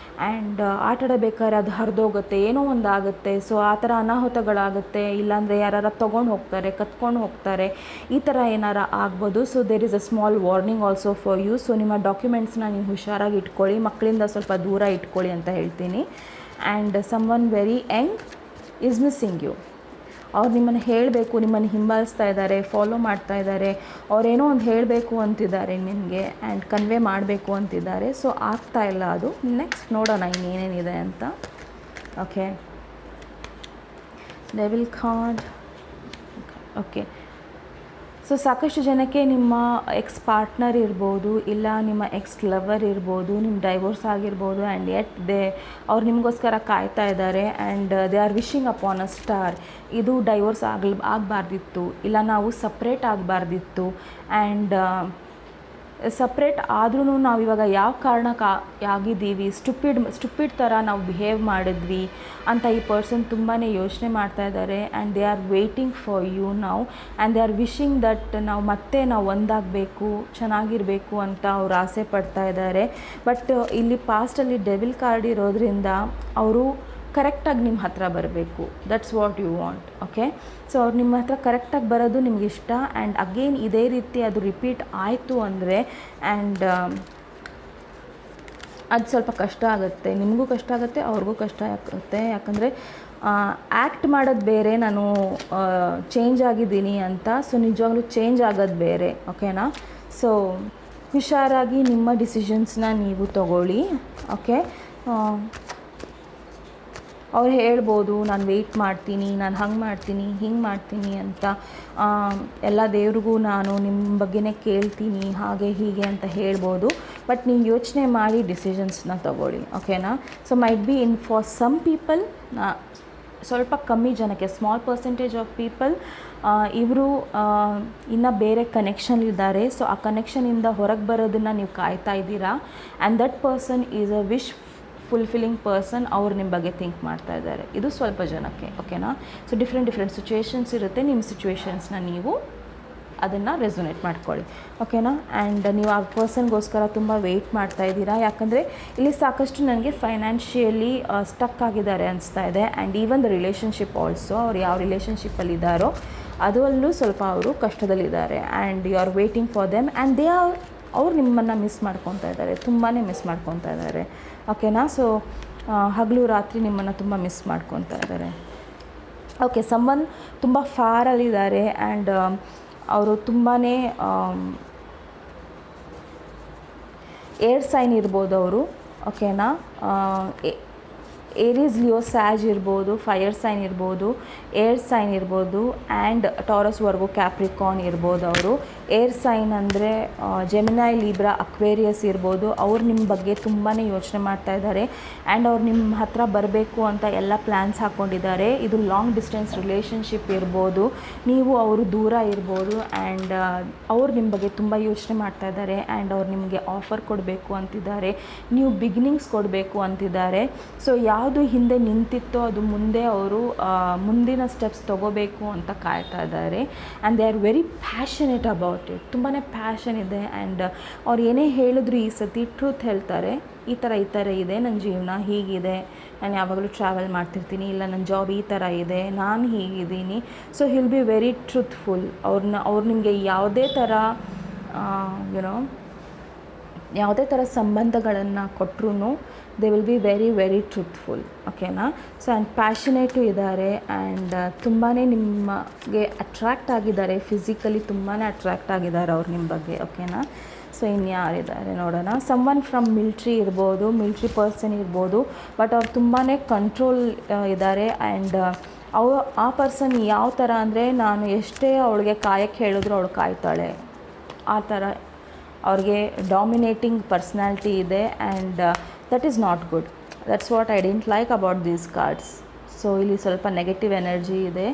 ಆ್ಯಂಡ್ ಆಟಾಡಬೇಕಾದ್ರೆ ಅದು ಹರಿದೋಗುತ್ತೆ, ಏನೋ ಒಂದು ಆಗುತ್ತೆ. ಸೊ ಆ ಥರ ಅನಾಹುತಗಳಾಗುತ್ತೆ. ಇಲ್ಲಾಂದರೆ ಯಾರು ತೊಗೊಂಡು ಹೋಗ್ತಾರೆ, ಕತ್ಕೊಂಡು ಹೋಗ್ತಾರೆ, ಈ ಥರ ಏನಾರು ಆಗ್ಬೋದು. So there is a small warning also for you. So ನಿಮ್ಮ ಡಾಕ್ಯುಮೆಂಟ್ಸ್ನ ನೀವು ಹುಷಾರಾಗಿ ಇಟ್ಕೊಳ್ಳಿ, ಮಕ್ಕಳಿಂದ ಸ್ವಲ್ಪ ದೂರ ಇಟ್ಕೊಳ್ಳಿ ಅಂತ ಹೇಳ್ತೀನಿ. And someone very young is missing you. ಅವ್ರು ನಿಮ್ಮನ್ನು ಹೇಳಬೇಕು, ನಿಮ್ಮನ್ನು ಹಿಂಬಾಲಿಸ್ತಾ ಇದ್ದಾರೆ, ಫಾಲೋ ಮಾಡ್ತಾ ಇದ್ದಾರೆ, ಅವರೇನೋ ಒಂದು ಹೇಳಬೇಕು ಅಂತಿದ್ದಾರೆ ನಿಮಗೆ ಆ್ಯಂಡ್ ಕನ್ವೆ ಮಾಡಬೇಕು ಅಂತಿದ್ದಾರೆ. ಸೊ ಆಗ್ತಾ ಇಲ್ಲ ಅದು. ನೆಕ್ಸ್ಟ್ ನೋಡೋಣ ಇನ್ನೇನೇನಿದೆ ಅಂತ. Okay, devil card. Okay, so ಸಾಕಷ್ಟು ಜನಕ್ಕೆ ನಿಮ್ಮ ಎಕ್ಸ್ ಪಾರ್ಟ್ನರ್ ಇರ್ಬೋದು, ಇಲ್ಲ ನಿಮ್ಮ ಎಕ್ಸ್ ಲವರ್ ಇರ್ಬೋದು, ನಿಮ್ಮ ಡೈವೋರ್ಸ್ ಆಗಿರ್ಬೋದು ಆ್ಯಂಡ್ ಯೆಟ್ ಅವ್ರು ನಿಮಗೋಸ್ಕರ ಕಾಯ್ತಾ ಇದ್ದಾರೆ and they are wishing upon a star. ಇದು ಡೈವೋರ್ಸ್ ಆಗಬಾರ್ದಿತ್ತು, ಇಲ್ಲ ನಾವು ಸಪ್ರೇಟ್ ಆಗಬಾರ್ದಿತ್ತು ಆ್ಯಂಡ್ ಸಪ್ರೇಟ್ ಆದ್ರೂ ನಾವು ಇವಾಗ ಯಾವ ಕಾರಣಕ್ಕೆ ಆಗಿದ್ದೀವಿ, ಸ್ಟುಪಿಡ್ ಥರ ನಾವು ಬಿಹೇವ್ ಮಾಡಿದ್ವಿ ಅಂತ ಈ ಪರ್ಸನ್ ತುಂಬಾ ಯೋಚನೆ ಮಾಡ್ತಾ ಇದ್ದಾರೆ and they are waiting for you ನಾವು and they are wishing that ನಾವು ಒಂದಾಗಬೇಕು, ಚೆನ್ನಾಗಿರಬೇಕು ಅಂತ ಅವ್ರು ಆಸೆ ಪಡ್ತಾ ಇದ್ದಾರೆ. ಬಟ್ ಇಲ್ಲಿ ಪಾಸ್ಟಲ್ಲಿ ಡೆವಿಲ್ ಕಾರ್ಡ್ ಇರೋದ್ರಿಂದ ಅವರು ಕರೆಕ್ಟಾಗಿ ನಿಮ್ಮ ಹತ್ರ ಬರಬೇಕು. That's what you want. Okay, so ಅವ್ರು ನಿಮ್ಮ ಹತ್ರ ಕರೆಕ್ಟಾಗಿ ಬರೋದು ನಿಮ್ಗೆ ಇಷ್ಟ ಆ್ಯಂಡ್ ಅಗೇನ್ ಇದೇ ರೀತಿ ಅದು ರಿಪೀಟ್ ಆಯಿತು ಅಂದರೆ ಆ್ಯಂಡ್ ಅದು ಸ್ವಲ್ಪ ಕಷ್ಟ ಆಗುತ್ತೆ, ನಿಮಗೂ ಕಷ್ಟ ಆಗುತ್ತೆ, ಅವ್ರಿಗೂ ಕಷ್ಟ ಆಗುತ್ತೆ. ಯಾಕಂದರೆ ಆ್ಯಕ್ಟ್ ಮಾಡೋದು ಬೇರೆ, ನಾನು ಚೇಂಜ್ ಆಗಿದ್ದೀನಿ ಅಂತ. ಸೊ ನಿಜವಾಗ್ಲೂ ಚೇಂಜ್ ಆಗೋದು ಬೇರೆ. ಓಕೆನಾ? ಸೊ ಹುಷಾರಾಗಿ ನಿಮ್ಮ ಡಿಸಿಷನ್ಸ್ನ ನೀವು ತಗೊಳ್ಳಿ. ಓಕೆ, ಅವ್ರು ಹೇಳ್ಬೋದು ನಾನು ವೆಯ್ಟ್ ಮಾಡ್ತೀನಿ, ನಾನು ಹಂಗೆ ಮಾಡ್ತೀನಿ, ಹಿಂಗೆ ಮಾಡ್ತೀನಿ ಅಂತ, ಎಲ್ಲ ದೇವ್ರಿಗೂ ನಾನು ನಿಮ್ಮ ಬಗ್ಗೆನೇ ಕೇಳ್ತೀನಿ, ಹಾಗೆ ಹೀಗೆ ಅಂತ ಹೇಳ್ಬೋದು. ಬಟ್ ನೀವು ಯೋಚನೆ ಮಾಡಿ ಡಿಸಿಷನ್ಸ್ನ ತಗೊಳ್ಳಿ. ಓಕೆನಾ? So might be in for some people, ಸ್ವಲ್ಪ ಕಮ್ಮಿ ಜನಕ್ಕೆ, ಸ್ಮಾಲ್ ಪರ್ಸೆಂಟೇಜ್ ಆಫ್ ಪೀಪಲ್ ಇವರು ಇನ್ನೂ ಬೇರೆ ಕನೆಕ್ಷನ್ಲಿದ್ದಾರೆ. ಸೊ ಆ ಕನೆಕ್ಷನಿಂದ ಹೊರಗೆ ಬರೋದನ್ನು ನೀವು ಕಾಯ್ತಾ ಇದ್ದೀರಾ and that person is a wish fulfilling person. ಅವ್ರು ನಿಮ್ಮ ಬಗ್ಗೆ ಥಿಂಕ್ ಮಾಡ್ತಾ ಇದ್ದಾರೆ. ಇದು ಸ್ವಲ್ಪ ಜನಕ್ಕೆ. ಓಕೆನಾ? ಸೊ ಡಿಫ್ರೆಂಟ್ ಸಿಚುವೇಶನ್ಸ್ ಇರುತ್ತೆ. ನಿಮ್ಮ ಸಿಚುವೇಶನ್ಸ್ನ ನೀವು ಅದನ್ನು ರೆಸೊನೇಟ್ ಮಾಡ್ಕೊಳ್ಳಿ. ಓಕೆನಾ? ಆ್ಯಂಡ್ ನೀವು ಆ ಪರ್ಸನ್ಗೋಸ್ಕರ ತುಂಬ ವೆಯ್ಟ್ ಮಾಡ್ತಾ ಇದ್ದೀರಾ. ಯಾಕಂದರೆ ಇಲ್ಲಿ ಸಾಕಷ್ಟು ನನಗೆ ಫೈನಾನ್ಷಿಯಲಿ ಸ್ಟಕ್ ಆಗಿದ್ದಾರೆ ಅನಿಸ್ತಾ ಇದೆ and even the relationship also. ಅವ್ರು ಯಾವ ರಿಲೇಷನ್ಶಿಪ್ಪಲ್ಲಿದ್ದಾರೋ ಅದರಲ್ಲೂ ಸ್ವಲ್ಪ ಅವರು ಕಷ್ಟದಲ್ಲಿದ್ದಾರೆ and you are waiting for them and ಅವ್ರು ನಿಮ್ಮನ್ನು ಮಿಸ್ ಮಾಡ್ಕೊತಾ ಇದ್ದಾರೆ, ತುಂಬಾ ಮಿಸ್ ಮಾಡ್ಕೊತಾ ಇದ್ದಾರೆ. ಓಕೆನಾ? ಸೊ ಹಗಲು ರಾತ್ರಿ ನಿಮ್ಮನ್ನು ತುಂಬ ಮಿಸ್ ಮಾಡ್ಕೊತಾ ಇದ್ದಾರೆ. ಓಕೆ, ಸಮ್ಮನ್ ತುಂಬ ಫಾರಲ್ಲಿದ್ದಾರೆ ಆ್ಯಂಡ್ ಅವರು ತುಂಬಾ ಏರ್ ಸೈನ್ ಇರ್ಬೋದು ಅವರು. ಓಕೆನಾ? ಏರೀಸ್, ಲಿಯೋ, ಸ್ಯಾಜ್ ಇರ್ಬೋದು, ಫೈರ್ ಸೈನ್ ಇರ್ಬೋದು, ಏರ್ ಸೈನ್ ಇರ್ಬೋದು ಆ್ಯಂಡ್ ಟಾರಸ್, ವರ್ಗೋ, ಕ್ಯಾಪ್ರಿಕಾನ್ ಇರ್ಬೋದು ಅವರು. ಏರ್ ಸೈನ್ ಅಂದರೆ ಜೆಮಿನೈ, ಲೀಬ್ರಾ, ಅಕ್ವೇರಿಯಸ್ ಇರ್ಬೋದು. ಅವ್ರು ನಿಮ್ಮ ಬಗ್ಗೆ ತುಂಬಾ ಯೋಚನೆ ಮಾಡ್ತಾ ಇದ್ದಾರೆ ಆ್ಯಂಡ್ ಅವ್ರು ನಿಮ್ಮ ಹತ್ರ ಬರಬೇಕು ಅಂತ ಎಲ್ಲ ಪ್ಲ್ಯಾನ್ಸ್ ಹಾಕ್ಕೊಂಡಿದ್ದಾರೆ. ಇದು ಲಾಂಗ್ ಡಿಸ್ಟೆನ್ಸ್ ರಿಲೇಷನ್ಶಿಪ್ ಇರ್ಬೋದು, ನೀವು ಅವರು ದೂರ ಇರ್ಬೋದು ಆ್ಯಂಡ್ ಅವ್ರು ನಿಮ್ಮ ಬಗ್ಗೆ ತುಂಬ ಯೋಚನೆ ಮಾಡ್ತಾ ಇದ್ದಾರೆ ಆ್ಯಂಡ್ ಅವ್ರು ನಿಮಗೆ ಆಫರ್ ಕೊಡಬೇಕು ಅಂತಿದ್ದಾರೆ, ನ್ಯೂ ಬಿಗಿನಿಂಗ್ಸ್ ಕೊಡಬೇಕು ಅಂತಿದ್ದಾರೆ. ಸೊ ಯಾವುದು ಹಿಂದೆ ನಿಂತಿತ್ತೋ ಅದು ಮುಂದೆ ಅವರು ಮುಂದಿನ ಸ್ಟೆಪ್ಸ್ ತೊಗೋಬೇಕು ಅಂತ ಕಾಯ್ತಾ ಇದ್ದಾರೆ and they are very passionate about it. ತುಂಬಾ ಪ್ಯಾಷನ್ ಇದೆ ಆ್ಯಂಡ್ ಅವ್ರು ಏನೇ ಹೇಳಿದ್ರು ಈ ಸತಿ ಟ್ರೂತ್ ಹೇಳ್ತಾರೆ. ಈ ಥರ ಇದೆ ನನ್ನ ಜೀವನ, ಹೀಗಿದೆ, ನಾನು ಯಾವಾಗಲೂ ಟ್ರಾವೆಲ್ ಮಾಡ್ತಿರ್ತೀನಿ, ಇಲ್ಲ ನನ್ನ ಜಾಬ್ ಈ ಥರ ಇದೆ, ನಾನು ಹೀಗಿದ್ದೀನಿ. So he'll be very truthful. ಅವ್ರು ನಿಮಗೆ ಯಾವುದೇ ಥರ ಸಂಬಂಧಗಳನ್ನು ಕೊಟ್ಟರು they will be very truthful. ಓಕೆನಾ? ಸೊ ಆ್ಯಂಡ್ ಪ್ಯಾಷನೇಟು ಇದ್ದಾರೆ ಆ್ಯಂಡ್ ತುಂಬಾ ನಿಮಗೆ ಅಟ್ರ್ಯಾಕ್ಟ್ ಆಗಿದ್ದಾರೆ, ಫಿಸಿಕಲಿ ತುಂಬಾ ಅಟ್ರ್ಯಾಕ್ಟ್ ಆಗಿದ್ದಾರೆ ಅವ್ರು ನಿಮ್ಮ ಬಗ್ಗೆ. ಓಕೆನಾ? ಸೊ ಇನ್ಯಾರಿದ್ದಾರೆ ನೋಡೋಣ. ಸಮ್ವನ್ ಫ್ರಮ್ ಮಿಲ್ಟ್ರಿ ಇರ್ಬೋದು, ಮಿಲ್ಟ್ರಿ ಪರ್ಸನ್ ಇರ್ಬೋದು. ಬಟ್ ಅವ್ರು ತುಂಬಾ ಕಂಟ್ರೋಲ್ ಇದ್ದಾರೆ ಆ್ಯಂಡ್ ಆ ಪರ್ಸನ್ ಯಾವ ಥರ ಅಂದರೆ, ನಾನು ಎಷ್ಟೇ ಅವಳಿಗೆ ಕಾಯಕ್ಕೆ ಹೇಳಿದ್ರು ಅವಳು ಕಾಯ್ತಾಳೆ, ಆ ಥರ ಅವ್ರಿಗೆ ಡಾಮಿನೇಟಿಂಗ್ ಪರ್ಸ್ನಾಲಿಟಿ ಇದೆ and that is not good. That's what I didn't like about these cards. So ಇಲ್ಲಿ ಸ್ವಲ್ಪ ನೆಗೆಟಿವ್ ಎನರ್ಜಿ ಇದೆ.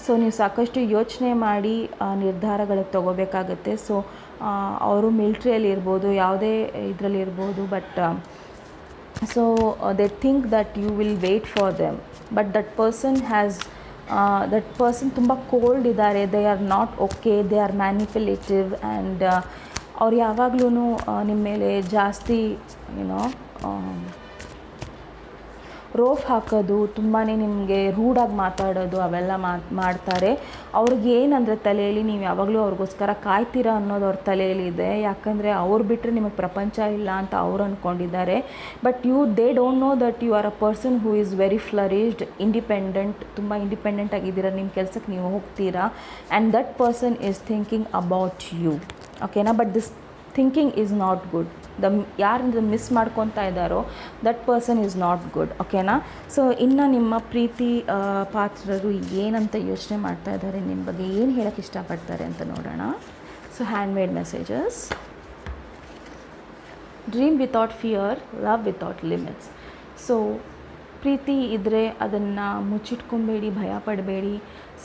ಸೊ ನೀವು ಸಾಕಷ್ಟು ಯೋಚನೆ ಮಾಡಿ ನಿರ್ಧಾರಗಳು ತೊಗೋಬೇಕಾಗತ್ತೆ. ಸೊ ಅವರು ಮಿಲ್ಟ್ರಿಯಲ್ಲಿ ಇರ್ಬೋದು, ಯಾವುದೇ ಇದರಲ್ಲಿ ಇರ್ಬೋದು. But so they think that you will wait for them. But that person ತುಂಬ ಕೋಲ್ಡ್ ಇದ್ದಾರೆ. They are not okay, they are manipulative and ಅವ್ರು ಯಾವಾಗ್ಲೂ ನಿಮ್ಮ ಮೇಲೆ ಜಾಸ್ತಿ ರೋಫ್ ಹಾಕೋದು, ತುಂಬಾ ನಿಮಗೆ ರೂಡಾಗಿ ಮಾತಾಡೋದು ಅವೆಲ್ಲ ಮಾಡ್ತಾರೆ. ಅವ್ರಿಗೆ ಏನಂದರೆ ತಲೆಯಲ್ಲಿ ನೀವು ಯಾವಾಗಲೂ ಅವ್ರಿಗೋಸ್ಕರ ಕಾಯ್ತೀರಾ ಅನ್ನೋದು ಅವ್ರ ತಲೆಯಲ್ಲಿದೆ. ಯಾಕಂದರೆ ಅವ್ರು ಬಿಟ್ಟರೆ ನಿಮಗೆ ಪ್ರಪಂಚ ಇಲ್ಲ ಅಂತ ಅವ್ರು ಅಂದ್ಕೊಂಡಿದ್ದಾರೆ. But they don't know that you are a person who is very flourished, independent, ತುಂಬ ಇಂಡಿಪೆಂಡೆಂಟ್ ಆಗಿದ್ದೀರಾ, ನಿಮ್ಮ ಕೆಲಸಕ್ಕೆ ನೀವು ಹೋಗ್ತೀರಾ. And that person is thinking about you, ಓಕೆನಾ. But this thinking is not good. ಯಾರಿಂದ ಮಿಸ್ ಮಾಡ್ಕೊತಾ ಇದ್ದಾರೋ that person is not good, ಓಕೆನಾ. ಸೊ ಇನ್ನು ನಿಮ್ಮ ಪ್ರೀತಿ ಪಾತ್ರರು ಏನಂತ ಯೋಚನೆ ಮಾಡ್ತಾ ಇದ್ದಾರೆ, ನಿಮ್ಮ ಬಗ್ಗೆ ಏನು ಹೇಳೋಕ್ಕೆ ಇಷ್ಟಪಡ್ತಾರೆ ಅಂತ ನೋಡೋಣ. So handmade messages. Dream without fear, love without limits. So ಪ್ರೀತಿ ಇದ್ದರೆ ಅದನ್ನು ಮುಚ್ಚಿಟ್ಕೊಬೇಡಿ, ಭಯ ಪಡಬೇಡಿ.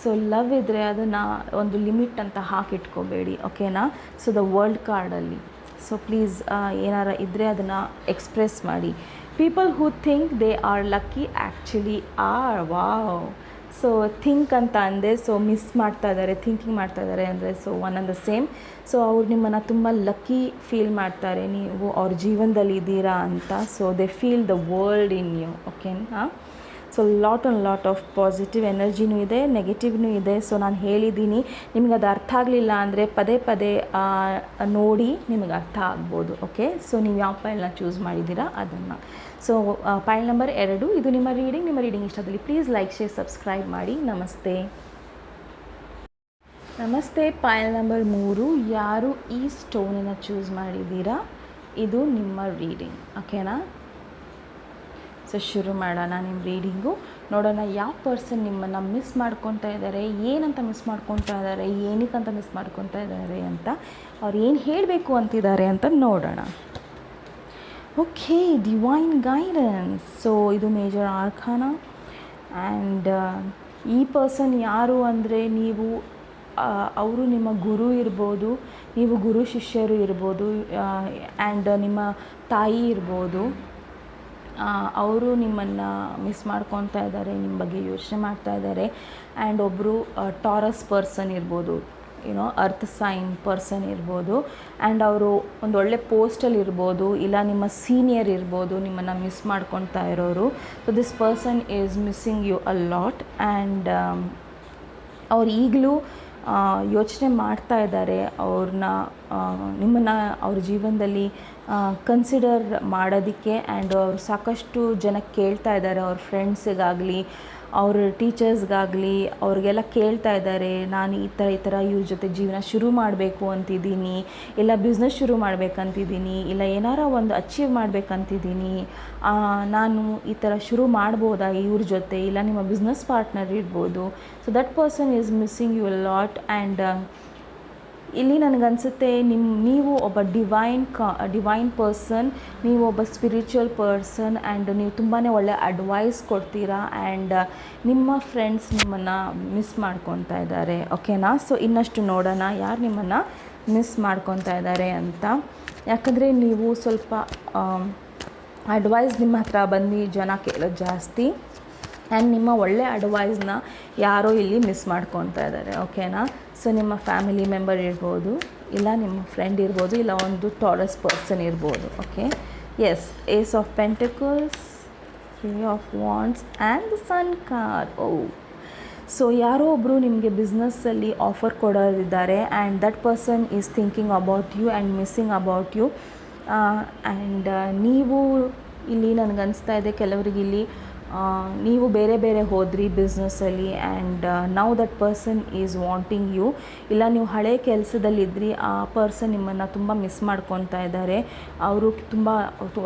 ಸೊ ಲವ್ ಇದ್ದರೆ ಅದನ್ನು ಒಂದು ಲಿಮಿಟ್ ಅಂತ ಹಾಕಿಟ್ಕೋಬೇಡಿ, ಓಕೆನಾ. ಸೊ ದ ವರ್ಲ್ಡ್ ಕಾರ್ಡಲ್ಲಿ ಸೊ ಪ್ಲೀಸ್ ಏನಾರ ಇದ್ದರೆ ಅದನ್ನು ಎಕ್ಸ್ಪ್ರೆಸ್ ಮಾಡಿ. People who think they are lucky actually are. Wow. So think ಅಂತ ಅಂದೆ, ಸೊ ಮಿಸ್ ಮಾಡ್ತಾ ಇದ್ದಾರೆ, ಥಿಂಕಿಂಗ್ ಮಾಡ್ತಾ ಇದ್ದಾರೆ ಅಂದರೆ so one and the same. So ಅವ್ರು ನಿಮ್ಮನ್ನು ತುಂಬ ಲಕ್ಕಿ ಫೀಲ್ ಮಾಡ್ತಾರೆ, ನೀವು ಅವ್ರ ಜೀವನದಲ್ಲಿ ಇದ್ದೀರಾ ಅಂತ. So they feel the world in you, ಓಕೆನಾ. ಸೊ ಲಾಟ್ ಆಫ್ ಪಾಸಿಟಿವ್ ಎನರ್ಜಿನೂ ಇದೆ, ನೆಗೆಟಿವ್ನೂ ಇದೆ. ಸೊ ನಾನು ಹೇಳಿದ್ದೀನಿ, ನಿಮಗೆ ಅದು ಅರ್ಥ ಆಗಲಿಲ್ಲ ಅಂದರೆ ಪದೇ ನೋಡಿ ನಿಮಗೆ ಅರ್ಥ ಆಗ್ಬೋದು, ಓಕೆ. ಸೊ ನೀವು ಯಾವ ಪೈಲ್ನ ಚೂಸ್ ಮಾಡಿದ್ದೀರಾ ಅದನ್ನು. ಸೊ ಪೈಲ್ ನಂಬರ್ 2 ಇದು ನಿಮ್ಮ ರೀಡಿಂಗ್. ನಿಮ್ಮ ರೀಡಿಂಗ್ ಇಷ್ಟದಲ್ಲಿ ಪ್ಲೀಸ್ ಲೈಕ್, ಶೇರ್, ಸಬ್ಸ್ಕ್ರೈಬ್ ಮಾಡಿ. ನಮಸ್ತೆ. ಪೈಲ್ ನಂಬರ್ 3 ಯಾರು ಈ ಸ್ಟೋನನ್ನು ಚೂಸ್ ಮಾಡಿದ್ದೀರಾ, ಇದು ನಿಮ್ಮ ರೀಡಿಂಗ್, ಓಕೆನಾ. ಸೊ ಶುರು ಮಾಡೋಣ ನಿಮ್ಮ ರೀಡಿಂಗು. ನೋಡೋಣ ಯಾವ ಪರ್ಸನ್ ನಿಮ್ಮನ್ನು ಮಿಸ್ ಮಾಡ್ಕೊತಾ ಇದ್ದಾರೆ, ಏನಂತ ಮಿಸ್ ಮಾಡ್ಕೊತಾ ಇದ್ದಾರೆ, ಏನಕ್ಕಂತ ಮಿಸ್ ಮಾಡ್ಕೊತಾ ಇದ್ದಾರೆ ಅಂತ, ಅವ್ರು ಏನು ಹೇಳಬೇಕು ಅಂತಿದ್ದಾರೆ ಅಂತ ನೋಡೋಣ. Okay, divine guidance. ಸೊ ಇದು ಮೇಜರ್ ಆರ್ಕಾನಾ. ಆ್ಯಂಡ್ ಈ ಪರ್ಸನ್ ಯಾರು ಅಂದರೆ ನೀವು ಅವರು ನಿಮ್ಮ ಗುರು ಇರ್ಬೋದು, ನೀವು ಗುರು ಶಿಷ್ಯರು ಇರ್ಬೋದು, ಆ್ಯಂಡ್ ನಿಮ್ಮ ತಾಯಿ ಇರ್ಬೋದು. ಅವರು ನಿಮ್ಮನ್ನು ಮಿಸ್ ಮಾಡ್ಕೊತಾ ಇದ್ದಾರೆ, ನಿಮ್ಮ ಬಗ್ಗೆ ಯೋಚನೆ ಮಾಡ್ತಾ ಇದ್ದಾರೆ. ಆ್ಯಂಡ್ ಒಬ್ಬರು ಟಾರಸ್ ಪರ್ಸನ್ ಇರ್ಬೋದು, ಅರ್ತ್ ಸೈನ್ ಪರ್ಸನ್ ಇರ್ಬೋದು. ಆ್ಯಂಡ್ ಅವರು ಒಂದು ಒಳ್ಳೆ ಪೋಸ್ಟಲ್ಲಿ ಇರ್ಬೋದು, ಇಲ್ಲ ನಿಮ್ಮ ಸೀನಿಯರ್ ಇರ್ಬೋದು ನಿಮ್ಮನ್ನು ಮಿಸ್ ಮಾಡ್ಕೊತಾ ಇರೋರು. So this person is missing you a lot. And ಅವ್ರು ಈಗಲೂ ಯೋಚನೆ ಮಾಡ್ತಾ ಇದ್ದಾರೆ, ನಿಮ್ಮನ್ನು ಅವ್ರ ಜೀವನದಲ್ಲಿ ಕನ್ಸಿಡರ್ ಮಾಡೋದಕ್ಕೆ. ಆ್ಯಂಡ್ ಅವರು ಸಾಕಷ್ಟು ಜನಕ್ಕೆ ಕೇಳ್ತಾ ಇದ್ದಾರೆ, ಅವ್ರ ಫ್ರೆಂಡ್ಸಿಗಾಗಲಿ ಅವ್ರ ಟೀಚರ್ಸ್ಗಾಗಲಿ ಅವ್ರಿಗೆಲ್ಲ ಕೇಳ್ತಾ ಇದ್ದಾರೆ, ನಾನು ಈ ಥರ ಇವ್ರ ಜೊತೆ ಜೀವನ ಶುರು ಮಾಡಬೇಕು ಅಂತಿದ್ದೀನಿ, ಇಲ್ಲ ಬಿಸ್ನೆಸ್ ಶುರು ಮಾಡಬೇಕಂತಿದ್ದೀನಿ, ಇಲ್ಲ ಏನಾರ ಒಂದು ಅಚೀವ್ ಮಾಡಬೇಕಂತಿದ್ದೀನಿ, ನಾನು ಈ ಥರ ಶುರು ಮಾಡ್ಬೋದಾ ಇವ್ರ ಜೊತೆ, ಇಲ್ಲ ನಿಮ್ಮ ಬಿಸ್ನೆಸ್ ಪಾರ್ಟ್ನರ್ ಇರ್ಬೋದು. So that person is missing you lot. And ಇಲ್ಲಿ ನನಗನ್ಸುತ್ತೆ ನೀವು ಒಬ್ಬ ಡಿವೈನ್ ಪರ್ಸನ್, ನೀವು ಒಬ್ಬ ಸ್ಪಿರಿಚುವಲ್ ಪರ್ಸನ್. ಆ್ಯಂಡ್ ನೀವು ತುಂಬಾ ಒಳ್ಳೆ ಅಡ್ವೈಸ್ ಕೊಡ್ತೀರಾ. ಆ್ಯಂಡ್ ನಿಮ್ಮ ಫ್ರೆಂಡ್ಸ್ ನಿಮ್ಮನ್ನು ಮಿಸ್ ಮಾಡ್ಕೊತಾ ಇದ್ದಾರೆ, ಓಕೆನಾ. ಸೊ ಇನ್ನಷ್ಟು ನೋಡೋಣ ಯಾರು ನಿಮ್ಮನ್ನು ಮಿಸ್ ಮಾಡ್ಕೊತಾ ಇದ್ದಾರೆ ಅಂತ. ಯಾಕಂದರೆ ನೀವು ಸ್ವಲ್ಪ ಅಡ್ವೈಸ್ ನಿಮ್ಮ ಹತ್ರ ಬಂದು ಜನ ಕೇಳೋದು ಜಾಸ್ತಿ. ಆ್ಯಂಡ್ ನಿಮ್ಮ ಒಳ್ಳೆ ಅಡ್ವೈಸ್ನ ಯಾರೋ ಇಲ್ಲಿ ಮಿಸ್ ಮಾಡ್ಕೊತಾ ಇದ್ದಾರೆ, ಓಕೆನಾ. ಸೊ ನಿಮ್ಮ ಫ್ಯಾಮಿಲಿ ಮೆಂಬರ್ ಇರ್ಬೋದು, ಇಲ್ಲ ನಿಮ್ಮ ಫ್ರೆಂಡ್ ಇರ್ಬೋದು, ಇಲ್ಲ ಒಂದು ಟಾರಸ್ ಪರ್ಸನ್ ಇರ್ಬೋದು, okay. Yes, ace of pentacles, 3 of wands and the sun card. So ಯಾರೋ ಒಬ್ಬರು ನಿಮಗೆ ಬಿಸ್ನೆಸ್ಸಲ್ಲಿ ಆಫರ್ ಕೊಡೋರಿದ್ದಾರೆ. And that person is thinking about you and missing about you. And ನೀವು ಇಲ್ಲಿ ನನಗನ್ನಿಸ್ತಾ ಇದೆ ಕೆಲವರಿಗೆ ಇಲ್ಲಿ ನೀವು ಬೇರೆ ಹೋದ್ರಿ ಬಿಸ್ನೆಸ್ಸಲ್ಲಿ. And now that person is wanting you. ಇಲ್ಲ ನೀವು ಹಳೆ ಕೆಲಸದಲ್ಲಿದ್ರಿ, ಆ ಪರ್ಸನ್ ನಿಮ್ಮನ್ನು ತುಂಬ ಮಿಸ್ ಮಾಡ್ಕೊತಾ ಇದ್ದಾರೆ. ಅವರು ತುಂಬ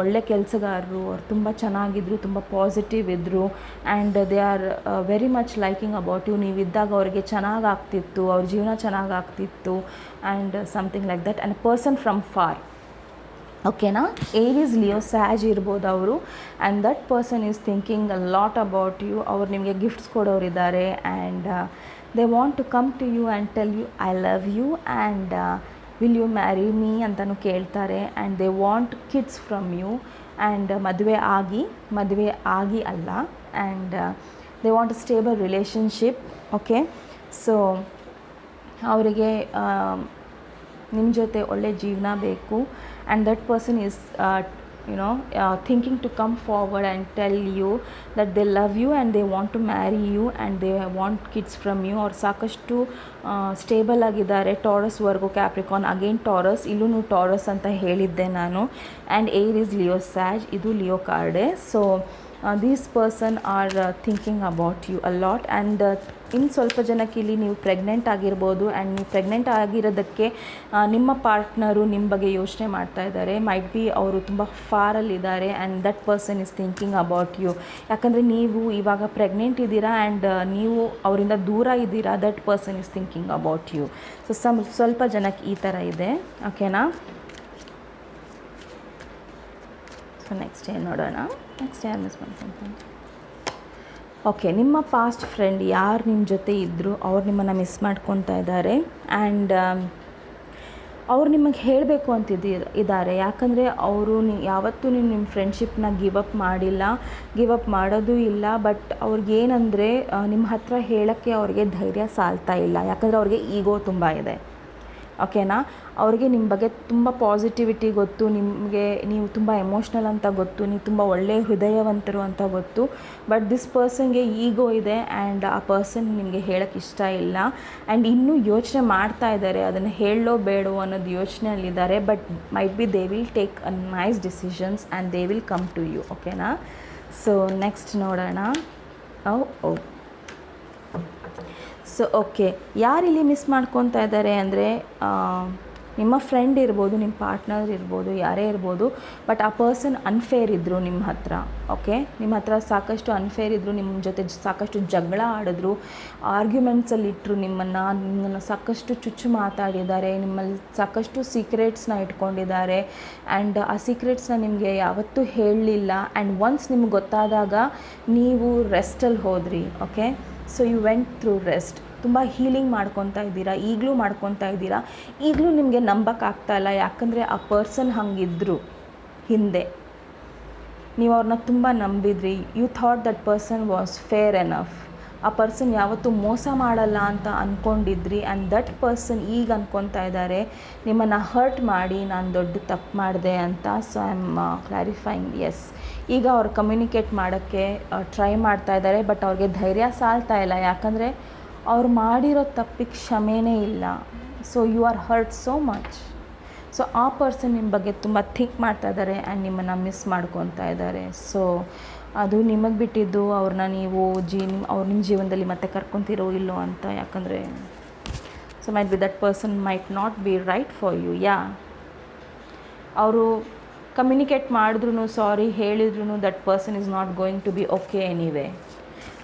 ಒಳ್ಳೆ ಕೆಲಸಗಾರರು, ಅವ್ರು ತುಂಬ ಚೆನ್ನಾಗಿದ್ರು, ತುಂಬ ಪಾಸಿಟಿವ್ ಇದ್ದರು. And they are very much liking about you. ನೀವಿದ್ದಾಗ ಅವ್ರಿಗೆ ಚೆನ್ನಾಗಾಗ್ತಿತ್ತು, ಅವ್ರ ಜೀವನ ಚೆನ್ನಾಗಾಗ್ತಿತ್ತು. And something like that. And person from far, ಓಕೆನಾ. ಏರೀಸ್, ಲಿಯೋ, ಸ್ಯಾಜ್ ಇರ್ಬೋದು ಅವರು. And that person is thinking a lot about you. ಅವ್ರು ನಿಮಗೆ ಗಿಫ್ಟ್ಸ್ ಕೊಡೋರಿದ್ದಾರೆ. And they want to come to you and tell you I love you and will you marry me ಅಂತಲೂ ಕೇಳ್ತಾರೆ. And they want kids from you. And ಮದುವೆ ಆಗಿ ಅಲ್ಲ. And they want a stable relationship, okay. So ಅವರಿಗೆ ನಿಮ್ಮ ಜೊತೆ ಒಳ್ಳೆ ಜೀವನ ಬೇಕು. And that person is thinking to come forward and tell you that they love you and they want to marry you and they want kids from you. ಅವ್ರು ಸಾಕಷ್ಟು ಸ್ಟೇಬಲ್ ಆಗಿದ್ದಾರೆ. Taurus Virgo Capricorn, again Taurus, ಇಲ್ಲೂ ಟಾರಸ್ ಅಂತ ಹೇಳಿದ್ದೆ ನಾನು. And air is Leo Sag, ಇದು ಲಿಯೋ ಕಾರ್ಡೆ. So these person are thinking about you a lot. And ಇನ್ನು ಸ್ವಲ್ಪ ಜನಕ್ಕೆ ಇಲ್ಲಿ ನೀವು ಪ್ರೆಗ್ನೆಂಟ್ ಆಗಿರ್ಬೋದು. ಆ್ಯಂಡ್ ನೀವು ಪ್ರೆಗ್ನೆಂಟ್ ಆಗಿರೋದಕ್ಕೆ ನಿಮ್ಮ ಪಾರ್ಟ್ನರು ನಿಮ್ಮ ಬಗ್ಗೆ ಯೋಚನೆ ಮಾಡ್ತಾ ಇದ್ದಾರೆ. ಮೈಟ್ ಬಿ ಅವರು ತುಂಬ ಫಾರಲ್ಲಿದ್ದಾರೆ and that person is thinking about you. ಯಾಕಂದರೆ ನೀವು ಇವಾಗ ಪ್ರೆಗ್ನೆಂಟ್ ಇದ್ದೀರಾ ಆ್ಯಂಡ್ ನೀವು ಅವರಿಂದ ದೂರ ಇದ್ದೀರಾ. That person is thinking about you. So ಸ್ವಲ್ಪ ಜನಕ್ಕೆ ಈ ಥರ ಇದೆ. ಓಕೆನಾ? ಸೊ ನೆಕ್ಸ್ಟ್ ಏನು ನೋಡೋಣ. ನೆಕ್ಸ್ಟ್ ಯಾರು ಮಿಸ್ ಮಾಡ್ಕೊಂತೀನಿ. ಓಕೆ, ನಿಮ್ಮ ಪಾಸ್ಟ್ ಫ್ರೆಂಡ್ ಯಾರು ನಿಮ್ಮ ಜೊತೆ ಇದ್ದರು ಅವ್ರು ನಿಮ್ಮನ್ನು ಮಿಸ್ ಮಾಡ್ಕೊತಾ ಇದ್ದಾರೆ. ಆ್ಯಂಡ್ ಅವ್ರು ನಿಮಗೆ ಹೇಳಬೇಕು ಇದ್ದಾರೆ. ಯಾಕಂದರೆ ಅವರು ಯಾವತ್ತೂ ನಿಮ್ಮ ಫ್ರೆಂಡ್ಶಿಪ್ನ ಗಿವ್ ಅಪ್ ಮಾಡಿಲ್ಲ, ಗಿವ್ ಅಪ್ ಮಾಡೋದು ಇಲ್ಲ. ಬಟ್ ಅವ್ರಿಗೇನಂದರೆ ನಿಮ್ಮ ಹತ್ರ ಹೇಳೋಕ್ಕೆ ಅವ್ರಿಗೆ ಧೈರ್ಯ ಸಾಲ್ತಾ ಇಲ್ಲ. ಯಾಕಂದರೆ ಅವ್ರಿಗೆ ಈಗೋ ತುಂಬ ಇದೆ. ಓಕೆನಾ? ಅವ್ರಿಗೆ ನಿಮ್ಮ ಬಗ್ಗೆ ತುಂಬ ಪಾಸಿಟಿವಿಟಿ ಗೊತ್ತು, ನಿಮಗೆ ನೀವು ತುಂಬ ಎಮೋಷ್ನಲ್ ಅಂತ ಗೊತ್ತು, ನೀವು ತುಂಬ ಒಳ್ಳೆಯ ಹೃದಯವಂತರು ಅಂತ ಗೊತ್ತು. ಬಟ್ ದಿಸ್ ಪರ್ಸನ್ಗೆ ಈಗೋ ಇದೆ ಆ್ಯಂಡ್ ಆ ಪರ್ಸನ್ ನಿಮಗೆ ಹೇಳೋಕ್ಕೆ ಇಷ್ಟ ಇಲ್ಲ. ಆ್ಯಂಡ್ ಇನ್ನೂ ಯೋಚನೆ ಮಾಡ್ತಾ ಇದ್ದಾರೆ, ಅದನ್ನು ಹೇಳೋ ಬೇಡೋ ಅನ್ನೋದು ಯೋಚನೆಯಲ್ಲಿದ್ದಾರೆ. But might be they will take a nice decisions and they will come to you. ಓಕೆನಾ? ಸೊ ನೆಕ್ಸ್ಟ್ ನೋಡೋಣ. ಸೊ ಓಕೆ, ಯಾರಿಲ್ಲಿ ಮಿಸ್ ಮಾಡ್ಕೊತಾ ಇದ್ದಾರೆ ಅಂದರೆ ನಿಮ್ಮ ಫ್ರೆಂಡ್ ಇರ್ಬೋದು, ನಿಮ್ಮ ಪಾರ್ಟ್ನರ್ ಇರ್ಬೋದು, ಯಾರೇ ಇರ್ಬೋದು. ಬಟ್ ಆ ಪರ್ಸನ್ ಅನ್ಫೇರ್ ಇದ್ದರು ನಿಮ್ಮ ಹತ್ರ. ಓಕೆ, ನಿಮ್ಮ ಹತ್ರ ಸಾಕಷ್ಟು ಅನ್ಫೇರ್ ಇದ್ದರು, ನಿಮ್ಮ ಜೊತೆ ಸಾಕಷ್ಟು ಜಗಳ ಆಡಿದ್ರು, ಆರ್ಗ್ಯುಮೆಂಟ್ಸಲ್ಲಿ ಇಟ್ಟರು, ನಿಮ್ಮನ್ನು ಸಾಕಷ್ಟು ಚುಚ್ಚು ಮಾತಾಡಿದ್ದಾರೆ, ನಿಮ್ಮಲ್ಲಿ ಸಾಕಷ್ಟು ಸೀಕ್ರೆಟ್ಸ್ನ ಇಟ್ಕೊಂಡಿದ್ದಾರೆ. ಆ್ಯಂಡ್ ಆ ಸೀಕ್ರೆಟ್ಸ್ನ ನಿಮಗೆ ಯಾವತ್ತೂ ಹೇಳಲಿಲ್ಲ. ಆ್ಯಂಡ್ ಒನ್ಸ್ ನಿಮ್ಗೆ ಗೊತ್ತಾದಾಗ ನೀವು ರೆಸ್ಟಲ್ಲಿ ಹೋದ್ರಿ. Okay, so you went through rest. ತುಂಬ ಹೀಲಿಂಗ್ ಮಾಡ್ಕೊತಾ ಇದ್ದೀರಾ, ಈಗಲೂ ಮಾಡ್ಕೊತಾ ಇದ್ದೀರಾ. ಈಗಲೂ ನಿಮಗೆ ನಂಬಕ್ಕಾಗ್ತಾಯಿಲ್ಲ. ಯಾಕಂದರೆ ಆ ಪರ್ಸನ್ ಹಂಗಿದ್ರು ಹಿಂದೆ, ನೀವು ಅವ್ರನ್ನ ತುಂಬ ನಂಬಿದ್ರಿ. You thought that person was fair enough. ಆ ಪರ್ಸನ್ ಯಾವತ್ತೂ ಮೋಸ ಮಾಡಲ್ಲ ಅಂತ ಅಂದ್ಕೊಂಡಿದ್ರಿ. ಆ್ಯಂಡ್ ದಟ್ ಪರ್ಸನ್ ಈಗ ಅಂದ್ಕೊತಾ ಇದ್ದಾರೆ ನಿಮ್ಮನ್ನು ಹರ್ಟ್ ಮಾಡಿ ನಾನು ದೊಡ್ಡ ತಪ್ಪು ಮಾಡಿದೆ ಅಂತ. So I am clarifying. Yes, ಈಗ ಅವ್ರು ಕಮ್ಯುನಿಕೇಟ್ ಮಾಡೋಕ್ಕೆ ಟ್ರೈ ಮಾಡ್ತಾ ಇದ್ದಾರೆ. ಬಟ್ ಅವ್ರಿಗೆ ಧೈರ್ಯ ಸಾಲ್ತಾ ಇಲ್ಲ. ಯಾಕಂದರೆ ಅವ್ರು ಮಾಡಿರೋ ತಪ್ಪಿಗೆ ಕ್ಷಮೆನೇ ಇಲ್ಲ. So you are hurt so much. So ಆ ಪರ್ಸನ್ ನಿಮ್ಮ ಬಗ್ಗೆ ತುಂಬ ಥಿಂಕ್ ಮಾಡ್ತಾ ಇದ್ದಾರೆ ಆ್ಯಂಡ್ ನಿಮ್ಮನ್ನು ಮಿಸ್ ಮಾಡ್ಕೊತಾ ಇದ್ದಾರೆ. ಸೊ ಅದು ನಿಮಗೆ ಬಿಟ್ಟಿದ್ದು, ಅವ್ರನ್ನ ನೀವು ಅವ್ರು ನಿಮ್ಮ ಜೀವನದಲ್ಲಿ ಮತ್ತೆ ಕರ್ಕೊತಿರೋ ಇಲ್ಲೋ ಅಂತ. ಯಾಕಂದರೆ so might be that person might not be right for you. ಅವರು ಕಮ್ಯುನಿಕೇಟ್ ಮಾಡಿದ್ರು, ಸಾರಿ ಹೇಳಿದ್ರು, that person is not going to be okay anyway.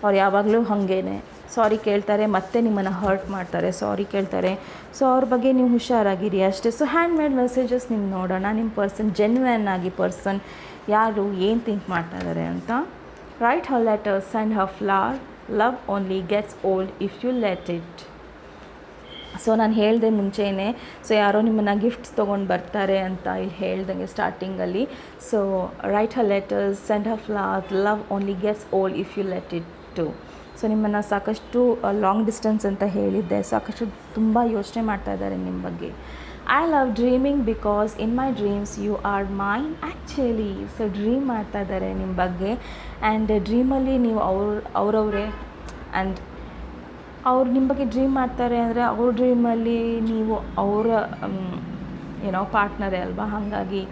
ಅವ್ರು ಯಾವಾಗಲೂ ಹಾಗೇನೆ ಸಾರಿ ಕೇಳ್ತಾರೆ, ಮತ್ತೆ ನಿಮ್ಮನ್ನು ಹರ್ಟ್ ಮಾಡ್ತಾರೆ, ಸಾರಿ ಕೇಳ್ತಾರೆ. ಸೊ ಅವ್ರ ಬಗ್ಗೆ ನೀವು ಹುಷಾರಾಗಿರಿ ಅಷ್ಟೇ. ಸೊ ಹ್ಯಾಂಡ್ ಮೇಡ್ ಮೆಸೇಜಸ್ ನಿಮ್ಗೆ ನೋಡೋಣ. ನಿಮ್ಮ ಪರ್ಸನ್ ಜೆನ್ಯೂನ್ ಆಗಿ ಪರ್ಸನ್ ಯಾರು ಏನು ಥಿಂಕ್ ಮಾಡ್ತಾ ಇದ್ದಾರೆ ಅಂತ. Write her letter, send her flower, love only gets old if you let it. So ನಾನು ಹೇಳಿದೆ ಮುಂಚೆನೇ, ಸೊ ಯಾರೋ ನಿಮ್ಮನ್ನು ಗಿಫ್ಟ್ಸ್ ತೊಗೊಂಡು ಬರ್ತಾರೆ ಅಂತ ಇಲ್ಲಿ ಹೇಳ್ದಂಗೆ ಸ್ಟಾರ್ಟಿಂಗಲ್ಲಿ. So write her letters, send her flower, love only gets old if you let it too. So ನಿಮ್ಮನ್ನು ಸಾಕಷ್ಟು ಲಾಂಗ್ ಡಿಸ್ಟೆನ್ಸ್ ಅಂತ ಹೇಳಿದ್ದೆ, ಸಾಕಷ್ಟು ತುಂಬ ಯೋಚನೆ ಮಾಡ್ತಾ ಇದ್ದಾರೆ ನಿಮ್ಮ ಬಗ್ಗೆ. I love dreaming because in my dreams you are mine actually. So dream ಮಾಡ್ತಾ ಇದ್ದಾರೆ ನಿಮ್ಮ ಬಗ್ಗೆ. ಆ್ಯಂಡ್ ಡ್ರೀಮಲ್ಲಿ ನೀವು ಅವರವರೇ. ಆ್ಯಂಡ್ ಅವ್ರು ನಿಮ್ಮ ಬಗ್ಗೆ ಡ್ರೀಮ್ ಮಾಡ್ತಾರೆ ಅಂದರೆ ಅವ್ರ ಡ್ರೀಮಲ್ಲಿ ನೀವು ಅವರ ಪಾರ್ಟ್ನರೇ ಅಲ್ವಾ. ಹಾಗಾಗಿ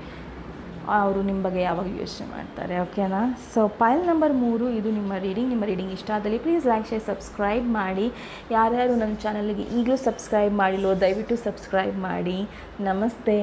ಅವರು ನಿಮ್ಮ ಬಗ್ಗೆ ಯಾವಾಗ ಯೋಚನೆ ಮಾಡ್ತಾರೆ. ಓಕೆನಾ? ಸೊ ಪೈಲ್ ನಂಬರ್ 3 ಇದು ನಿಮ್ಮ ರೀಡಿಂಗ್ ಇಷ್ಟ ಆದಲ್ಲಿ ಪ್ಲೀಸ್ ಲೈಕ್, ಶೇರ್, ಸಬ್ಸ್ಕ್ರೈಬ್ ಮಾಡಿ. ಯಾರ್ಯಾರು ನನ್ನ ಚಾನಲ್ಗೆ ಈಗಲೂ ಸಬ್ಸ್ಕ್ರೈಬ್ ಮಾಡಿಲ್ಲೋ ದಯವಿಟ್ಟು ಸಬ್ಸ್ಕ್ರೈಬ್ ಮಾಡಿ. ನಮಸ್ತೆ.